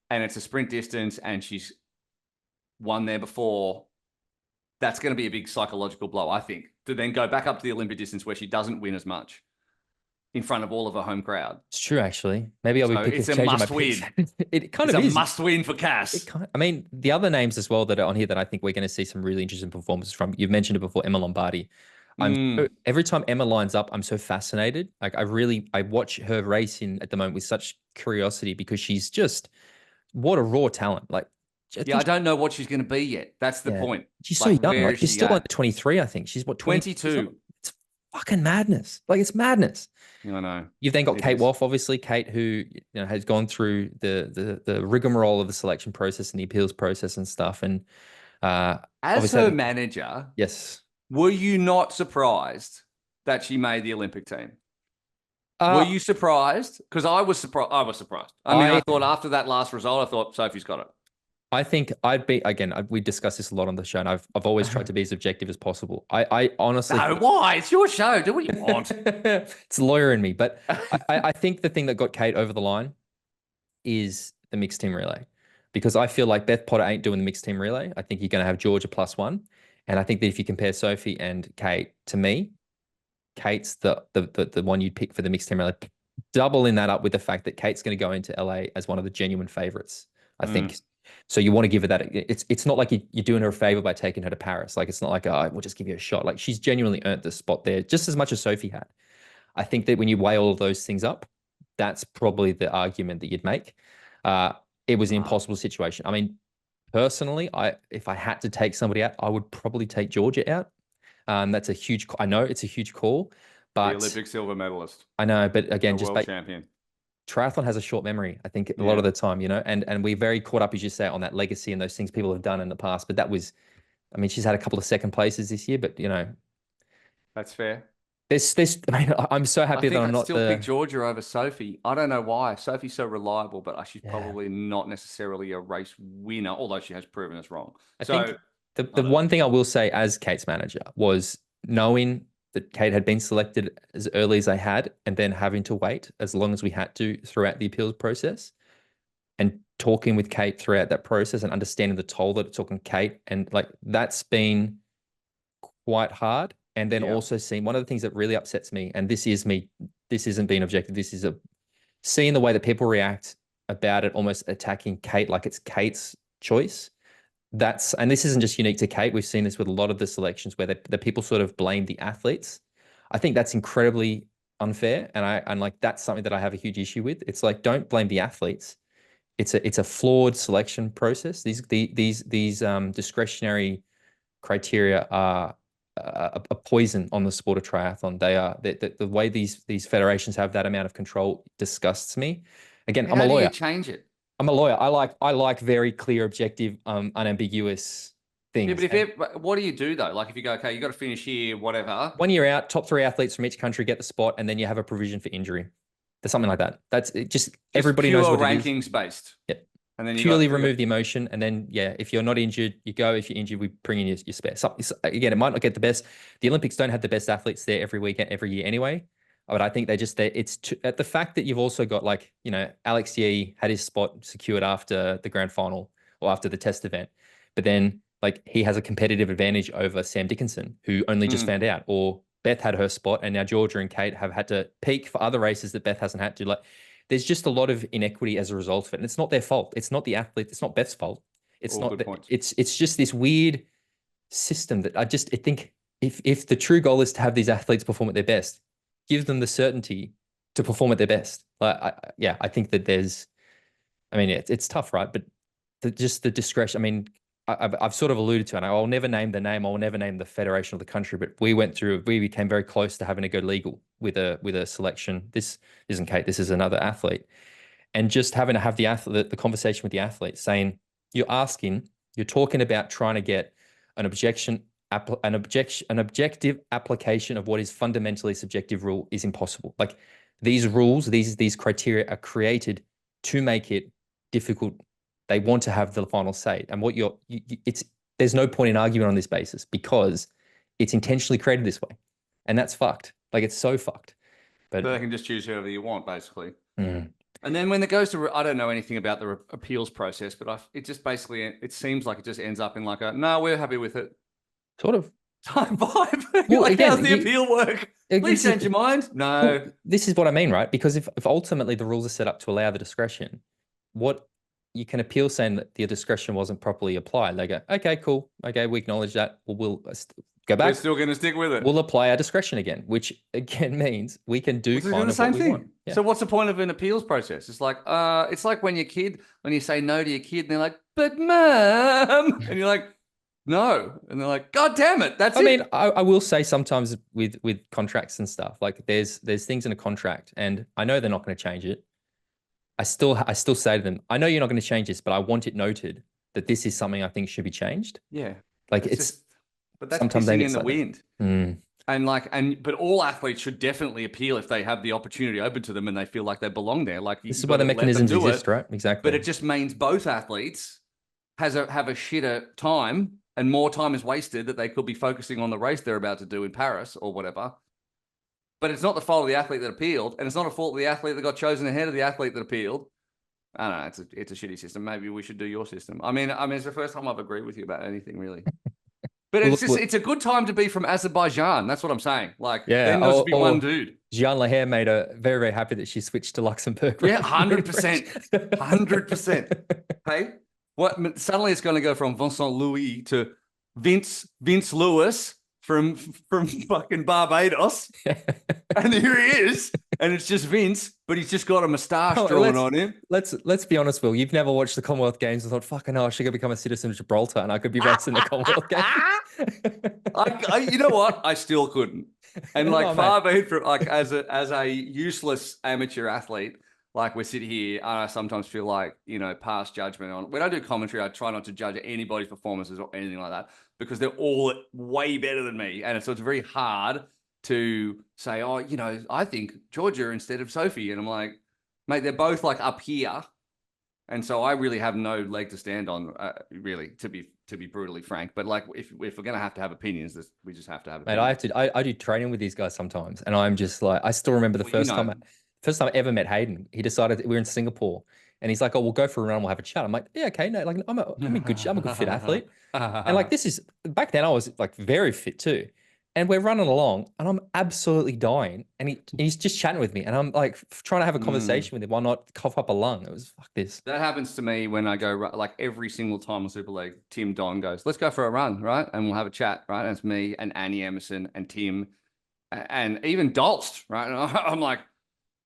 and it's a sprint distance and she's won there before, that's going to be a big psychological blow, I think, to then go back up to the Olympic distance where she doesn't win as much in front of all of her home crowd. It's true, actually. Maybe I'll be So it's a must win. It kind it's of a is. must win for Cass. I mean, the other names as well that are on here that I think we're going to see some really interesting performances from. You've mentioned it before, Emma Lombardi. Every time Emma lines up, I'm so fascinated. Like I watch her racing at the moment with such curiosity because she's just what a raw talent. Like, I don't know what she's going to be yet. That's the point. She's so young. Like, she's still under 23, I think. She's what, 22? It's fucking madness. Like, it's madness. I know. You've then got Kate Wolf, obviously. Kate, who has gone through the rigmarole of the selection process and the appeals process and stuff. And as her manager, yes, were you not surprised that she made the Olympic team? Were you surprised? Because I was surprised. I mean, I thought after that last result, I thought Sophie's got it. I think I'd be, again, we discuss this a lot on the show, and I've always tried to be as objective as possible. I honestly... No, why? It's your show. Do what you want. It's lawyer in me. But I think the thing that got Kate over the line is the mixed team relay. Because I feel like Beth Potter ain't doing the mixed team relay. I think you're going to have Georgia +1. And I think that if you compare Sophie and Kate, to me, Kate's the one you'd pick for the mixed team relay. Doubling that up with the fact that Kate's going to go into LA as one of the genuine favorites, I think. So you want to give her that. It's not like you're doing her a favor by taking her to Paris. Like, it's not like, oh, we'll just give you a shot. Like, she's genuinely earned the spot there just as much as Sophie had. I think that when you weigh all of those things up, that's probably the argument that you'd make. It was an impossible situation. I mean, personally, if I had to take somebody out, I would probably take Georgia out. That's a huge, I know it's a huge call, but the Olympic silver medalist. I know, but again, just world champion. Triathlon has a short memory, I think, a lot of the time, and we're very caught up, as you say, on that legacy and those things people have done in the past. But that was, I mean, she's had a couple of second places this year, but that's fair. I mean, I'm so happy that I'm not still pick Georgia over Sophie. I don't know why. Sophie's so reliable, but she's probably not necessarily a race winner, although she has proven us wrong. I think the one thing I will say as Kate's manager was knowing that Kate had been selected as early as they had, and then having to wait as long as we had to throughout the appeals process, and talking with Kate throughout that process and understanding the toll that it took on Kate. And like, that's been quite hard. And then also seeing one of the things that really upsets me, and this isn't being objective. This is seeing the way that people react about it, almost attacking Kate like it's Kate's choice. And this isn't just unique to Kate. We've seen this with a lot of the selections where the people sort of blame the athletes. I think that's incredibly unfair. And like, that's something that I have a huge issue with. It's like, don't blame the athletes. It's a flawed selection process. These discretionary criteria are a poison on the sport of triathlon. They are the way these federations have that amount of control disgusts me. Again, I'm a lawyer. How do you change it? I'm a lawyer. I like very clear, objective, unambiguous things. Yeah, but what do you do though? Like if you go, okay, you got to finish here, whatever. 1 year out, top 3 athletes from each country get the spot, and then you have a provision for injury. There's something like that. That's it. Just everybody knows what it is. Rankings based. Yep. And then you purely remove the emotion, and then if you're not injured, you go. If you're injured, we bring in your spare. Again, it might not get the best. The Olympics don't have the best athletes there every weekend, every year anyway. But I think at the fact that you've also got Alex Yee had his spot secured after the grand final or after the test event, but then he has a competitive advantage over Sam Dickinson, who only just found out, or Beth had her spot, and now Georgia and Kate have had to peak for other races that Beth hasn't had to. There's just a lot of inequity as a result of it, and it's not their fault. It's not the athlete. It's not Beth's fault. It's it's just this weird system that I think if the true goal is to have these athletes perform at their best, give them the certainty to perform at their best. I think that it's tough, right? But the discretion. I mean, I've sort of alluded to it. And I'll never name the name. I'll never name the federation of the country. But we became very close to having to go legal with a selection. This isn't Kate. This is another athlete. And just having to have the conversation with the athlete, saying you're talking about trying to get an objective application of what is fundamentally subjective rule is impossible. Like, these rules, these criteria are created to make it difficult They want to have the final say. And what there's no point in arguing on this basis because it's intentionally created this way. And that's fucked. Like, it's so fucked. But they can just choose whoever you want, basically. Mm. And then when it goes to, I don't know anything about the appeals process, but it just basically, it seems like it just ends up in like no, we're happy with it. Sort of. Type vibe. Well, like, again, how's the appeal work? Please change your mind. No. Well, this is what I mean, right? Because if ultimately the rules are set up to allow the discretion, what you can appeal saying that the discretion wasn't properly applied. They go, okay, cool. Okay, we acknowledge that. We'll go back. We're still going to stick with it. We'll apply our discretion again, which again means we can do kind of the same thing. Yeah. So what's the point of an appeals process? It's like when you say no to your kid and they're like, but mom, and you're like, no. And they're like, God damn it. That's it. I mean, I will say sometimes with contracts and stuff, like there's things in a contract and I know they're not going to change it. I still say to them, I know you're not going to change this, but I want it noted that this is something I think should be changed. Yeah. Like but that's sometimes pissing in the wind. Mm. But all athletes should definitely appeal if they have the opportunity open to them and they feel like they belong there. Like, this is why the mechanisms exist, right? Exactly. But it just means both athletes have a shitter time and more time is wasted that they could be focusing on the race they're about to do in Paris or whatever. But it's not the fault of the athlete that appealed, and it's not a fault of the athlete that got chosen ahead of the athlete that appealed. I don't know. It's a shitty system. Maybe we should do your system. I mean, it's the first time I've agreed with you about anything, really. But it's a good time to be from Azerbaijan. That's what I'm saying. Like, then there should be one dude. Jean Lahair made her very, very happy that she switched to Luxembourg. Yeah, 100%. 100%. Hey, what? Suddenly it's going to go from Vincent Louis to Vince Lewis from fucking Barbados. And here he is. And it's just Vince, but he's just got a moustache drawn on him. Let's be honest, Will. You've never watched the Commonwealth Games and thought, fucking hell, I should go become a citizen of Gibraltar and I could be racing the Commonwealth Games. You know what? I still couldn't. And like far be it from like as a useless amateur athlete, like we're sitting here, I sometimes feel like, pass judgment on. When I do commentary, I try not to judge anybody's performances or anything like that because they're all way better than me. And so it's very hard to say, oh, I think Georgia instead of Sophie. And I'm like, mate, they're both like up here. And so I really have no leg to stand on, really, to be brutally frank. But like, if we're going to have opinions, we just have to have opinions. Mate, I do training with these guys sometimes. And I'm just like, I still remember the first time I ever met Hayden. He decided we were in Singapore and he's like, oh, we'll go for a run. We'll have a chat. I'm like, yeah, okay. No, like I'm a good fit athlete. And like, back then I was like very fit too. And we're running along and I'm absolutely dying. And he's just chatting with me. And I'm like trying to have a conversation with him. Why not cough up a lung? It was fuck this. That happens to me when I go, like every single time on Super League, Tim Don goes, let's go for a run, right? And we'll have a chat, right? And it's me and Annie Emerson and Tim and even Dolst, right? And I'm like,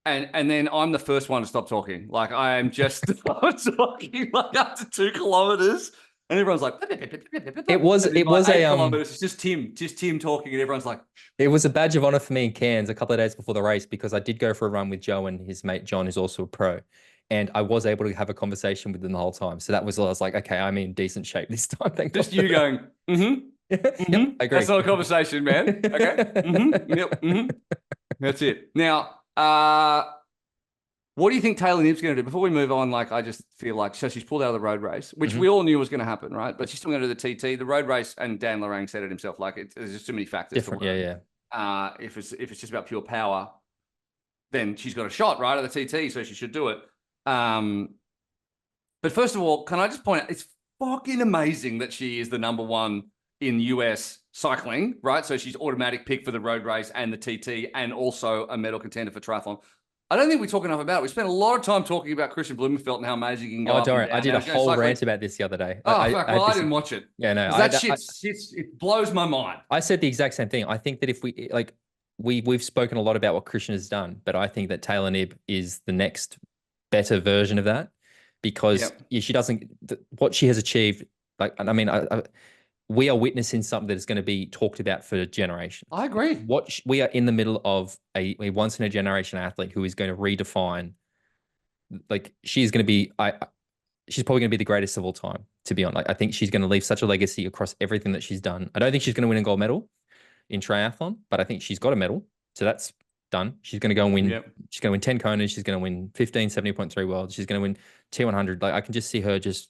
and then I'm the first one to stop talking. Like I am just talking like up to 2 kilometers. And everyone's like, it was it's just Tim talking, and everyone's like, it was a badge of honor for me in Cairns a couple of days before the race because I did go for a run with Joe and his mate John, who's also a pro, and I was able to have a conversation with them the whole time. So I was like, okay, I'm in decent shape this time. Thank just God. You going, Yep, I agree. That's not a conversation, man. Okay, yep, That's it. Now, what do you think Taylor Knibb's going to do? Before we move on, like I just feel like she's pulled out of the road race, which we all knew was going to happen, right? But she's still going to do the TT, the road race, and Dan Lorang said it himself. Like there's just too many factors. Different, yeah. If it's just about pure power, then she's got a shot, right, at the TT, so she should do it. But first of all, can I just point out, it's fucking amazing that she is the #1 in US cycling, right? So she's automatic pick for the road race and the TT, and also a medal contender for triathlon. I don't think we talk enough about it. We spent a lot of time talking about Christian Blumenfeld and how amazing he can go. Oh, don't worry. I did a whole rant about this the other day. I didn't watch it. Yeah, no. That it blows my mind. I said the exact same thing. I think that if we've spoken a lot about what Christian has done, but I think that Taylor Knibb is the next better version of that because she doesn't, what she has achieved, like, I mean, we are witnessing something that is going to be talked about for generations. I agree. We are in the middle of a once in a generation athlete who is going to redefine. Like she's going to be, she's probably going to be the greatest of all time. To be honest, like, I think she's going to leave such a legacy across everything that she's done. I don't think she's going to win a gold medal in triathlon, but I think she's got a medal, so that's done. She's going to go and win. Yep. She's going to win 10 Konas. She's going to win 15 70.3 worlds. She's going to win T100. Like I can just see her just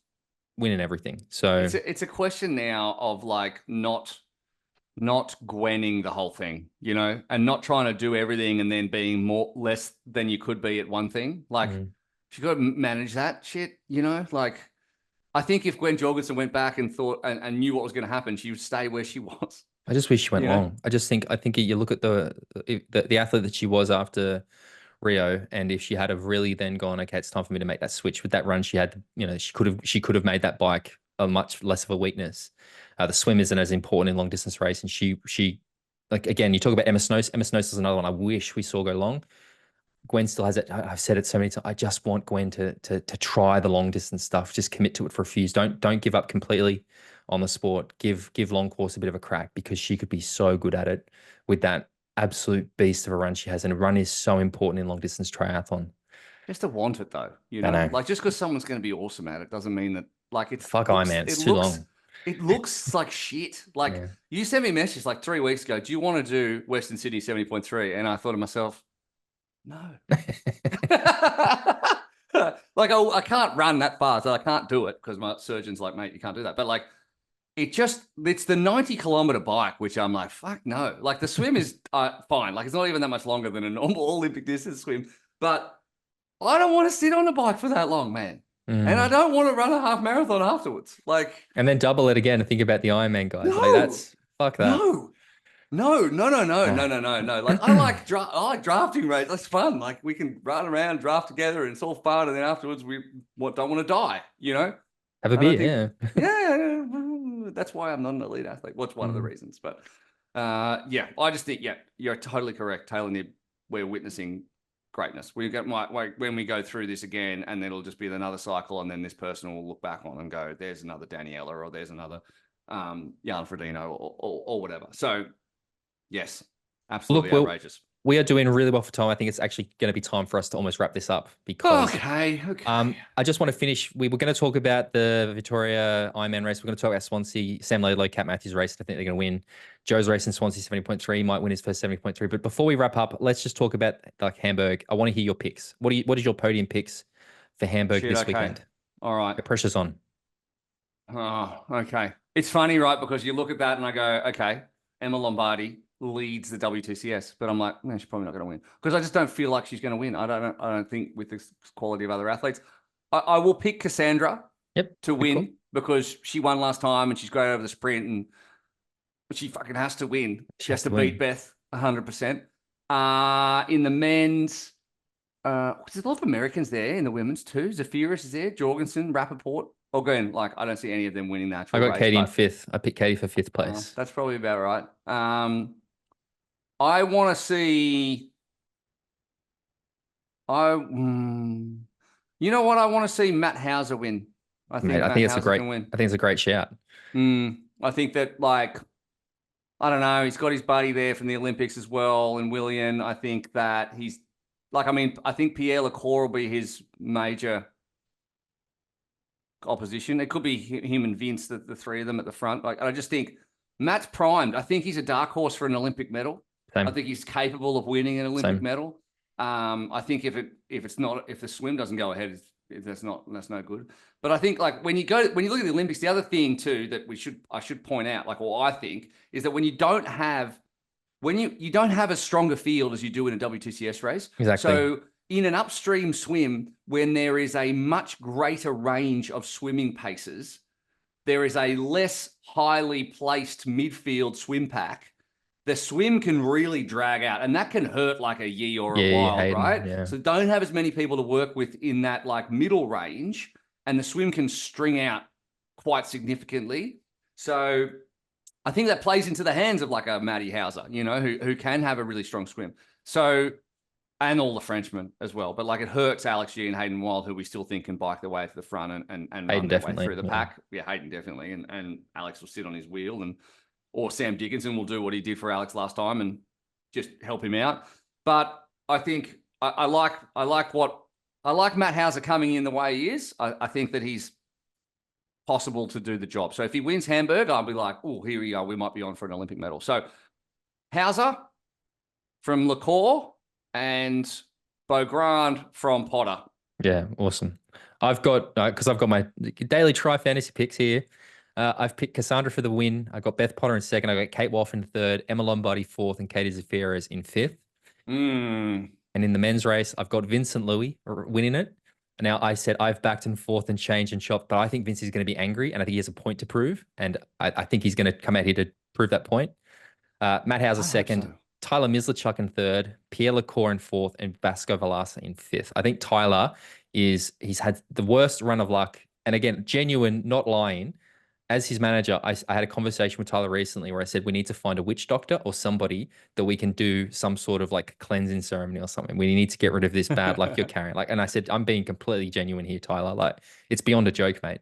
winning everything. So it's a question now of like not gwenning the whole thing, you know, and not trying to do everything and then being less than you could be at one thing. Like you got to manage that shit, you know, like I think if Gwen Jorgensen went back and thought and knew what was going to happen, she would stay where she was. I just wish she went You know? long. I think you look at the athlete that she was after Rio, and if she had have really then gone, okay, it's time for me to make that switch with that run, she had, you know, she could have made that bike a much less of a weakness. The swim isn't as important in long distance race, and she like again, you talk about Emma Snows. Emma Snows is another one I wish we saw go long. Gwen still has it. I've said it so many times. I just want Gwen to try the long distance stuff. Just commit to it for a few. Don't give up completely on the sport. Give long course a bit of a crack, because she could be so good at it with that absolute beast of a run she has. And a run is so important in long distance triathlon. Just to want it though, you I know, know. like just because someone's going to be awesome at it doesn't mean that like Fuck Ironman. It's too long. It looks like shit. Like you sent me a message like 3 weeks ago. Do you want to do Western Sydney 70.3? And I thought to myself, no. Like I can't run that fast. I can't do it because my surgeon's like, mate, you can't do that. But like it's the 90-kilometer bike, which I'm like, fuck no. Like the swim is fine. Like it's not even that much longer than a normal Olympic distance swim. But I don't want to sit on a bike for that long, man. And I don't want to run a half marathon afterwards. Like, and then double it again and think about the Ironman guys. No, like fuck that. No. Like I like drafting race. That's fun. Like we can run around, draft together, and it's all fun. And then afterwards, we don't want to die. You know, have a beer. Yeah. That's why I'm not an elite athlete. What's one of the reasons? But yeah, I just think you're totally correct, Taylor Knibb. We're witnessing greatness. We get when we go through this again, and then it'll just be another cycle, and then this person will look back on and go, "There's another Daniela, or there's another Jan Frodeno, or whatever." So, yes, absolutely outrageous. We are doing really well for time. I think it's actually going to be time for us to almost wrap this up because. Okay. I just want to finish. We were going to talk about the Victoria Ironman race. We're going to talk about Swansea, Sam Laidlow, Cat Matthews race. I think they're going to win. Joe's race in Swansea 70.3 might win his first 70.3. But before we wrap up, let's just talk about like Hamburg. I want to hear your picks. What is your podium picks for Hamburg this weekend? All right. The pressure's on. Oh, okay. It's funny, right? Because you look at that and I go, okay, Emma Lombardi leads the WTCS, but I'm like, no, she's probably not going to win because I just don't feel like she's going to win. I don't think with the quality of other athletes. I will pick Cassandra to win because she won last time and she's great over the sprint and she fucking has to win. She has to beat Beth 100%. In the men's, there's a lot of Americans there in the women's too. Zefiris is there, Jorgensen, Rappaport. Again, like I don't see any of them winning that. I got Katie in fifth. I picked Katie for fifth place. That's probably about right. I want to see. You know what? I want to see Matt Hauser win. I think it's a great shout. I think that like, I don't know. He's got his buddy there from the Olympics as well, and William. I think that he's like. I mean, I think Pierre Lecour will be his major opposition. It could be him and Vince, the three of them at the front. Like, I just think Matt's primed. I think he's a dark horse for an Olympic medal. Same. I think he's capable of winning an Olympic medal. I think if the swim doesn't go ahead, that's no good. But I think like when you look at the Olympics, the other thing too that I should point out, like, or I think, is that when you don't have a stronger field as you do in a WTCS race. Exactly. So in an upstream swim, when there is a much greater range of swimming paces, there is a less highly placed midfield swim pack. The swim can really drag out, and that can hurt like a Yee or a Wild, Hayden, right? Yeah. So don't have as many people to work with in that like middle range, and the swim can string out quite significantly. So I think that plays into the hands of like a Matty Hauser, you know, who can have a really strong swim. So, and all the Frenchmen as well. But like it hurts Alex G and Hayden Wild, who we still think can bike their way to the front and run their way through the pack. Yeah, Hayden definitely. And Alex will sit on his wheel or Sam Dickinson will do what he did for Alex last time and just help him out. But I think I like Matt Hauser coming in the way he is. I think that he's possible to do the job. So if he wins Hamburg, I'll be like, oh, here we go. We might be on for an Olympic medal. So Hauser from Lecour and Beaugrand from Potter. Yeah, awesome. I've got because I've got my daily try fantasy picks here. I've picked Cassandra for the win. I got Beth Potter in second. I got Kate Wolf in third, Emma Lombardi fourth, and Katie Zafiras in fifth. Mm. And in the men's race, I've got Vincent Louis winning it. Now, I said I've backed him fourth and changed and chopped, but I think Vince is going to be angry, and I think he has a point to prove. And I think he's going to come out here to prove that point. Matt Hauser I hope second, so. Tyler Mislachuk in third, Pierre Lacour in fourth, and Vasco Valasa in fifth. I think Tyler he's had the worst run of luck. And again, genuine, not lying. As his manager, I had a conversation with Tyler recently where I said we need to find a witch doctor or somebody that we can do some sort of like cleansing ceremony or something. We need to get rid of this bad luck you're carrying. Like, and I said, I'm being completely genuine here, Tyler. Like, it's beyond a joke, mate.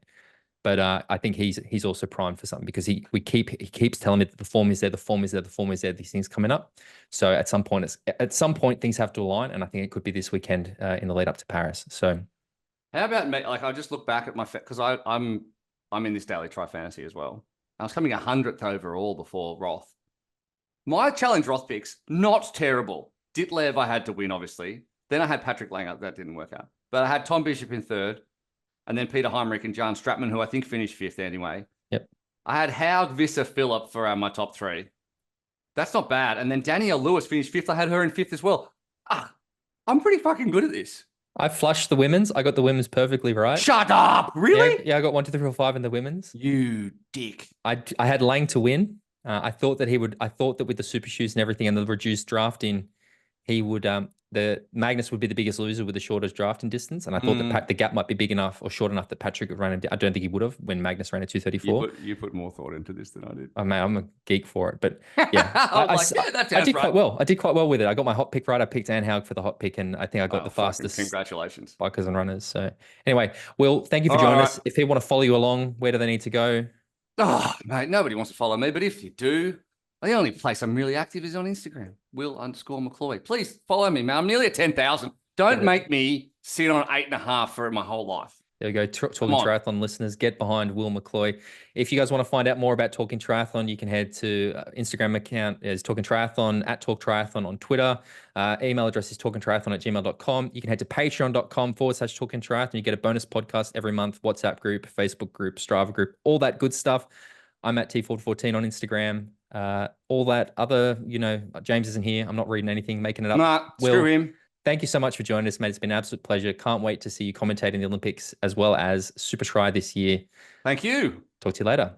But I think he's also primed for something because he keeps telling me that the form is there, the form is there, the form is there. These things coming up. So at some point things have to align, and I think it could be this weekend in the lead up to Paris. So How about me? Like, I just look back at my because I'm in this daily try fantasy as well. I was coming 100th overall before Roth. My challenge Roth picks not terrible. Ditlev I had to win, obviously. Then I had Patrick Langer. That didn't work out. But I had Tom Bishop in third. And then Peter Heinrich and Jan Stratman, who I think finished fifth anyway. Yep. I had Haug, Visser, Phillip for my top three. That's not bad. And then Danielle Lewis finished fifth. I had her in fifth as well. I'm pretty fucking good at this. I flushed the women's. I got the women's perfectly right. Shut up. Really? Yeah, I got 1, 2, 3, 4, 5 in the women's. You dick. I had Lang to win. I thought that with the super shoes and everything and the reduced drafting, he would the Magnus would be the biggest loser with the shortest drafting distance, and I thought that the gap might be big enough or short enough that Patrick would run. I don't think he would have when Magnus ran at 234. You put more thought into this than I did. Oh man, I'm a geek for it, but yeah, I did quite well. I did quite well with it. I got my hot pick right. I picked Anne Haug for the hot pick, and I think I got the fastest. Congratulations, bikers and runners. So anyway, Will, thank you for joining us. If they want to follow you along, where do they need to go? Oh, mate, nobody wants to follow me, but if you do, the only place I'm really active is on Instagram, Will_McCloy. Please follow me, man. I'm nearly at 10,000. Don't make me sit on 8.5 for my whole life. There we go. Talking Triathlon listeners, get behind Will McCloy. If you guys want to find out more about Talking Triathlon, you can head to Instagram account is Talking Triathlon, @TalkTriathlon on Twitter. Email address is talkingtriathlon@gmail.com. You can head to patreon.com/Talking Triathlon. You get a bonus podcast every month, WhatsApp group, Facebook group, Strava group, all that good stuff. I'm at T14 on Instagram. All that other, James isn't here. I'm not reading anything, making it up. Nah, screw him. Thank you so much for joining us, mate. It's been an absolute pleasure. Can't wait to see you commentating the Olympics as well as Supertri this year. Thank you. Talk to you later.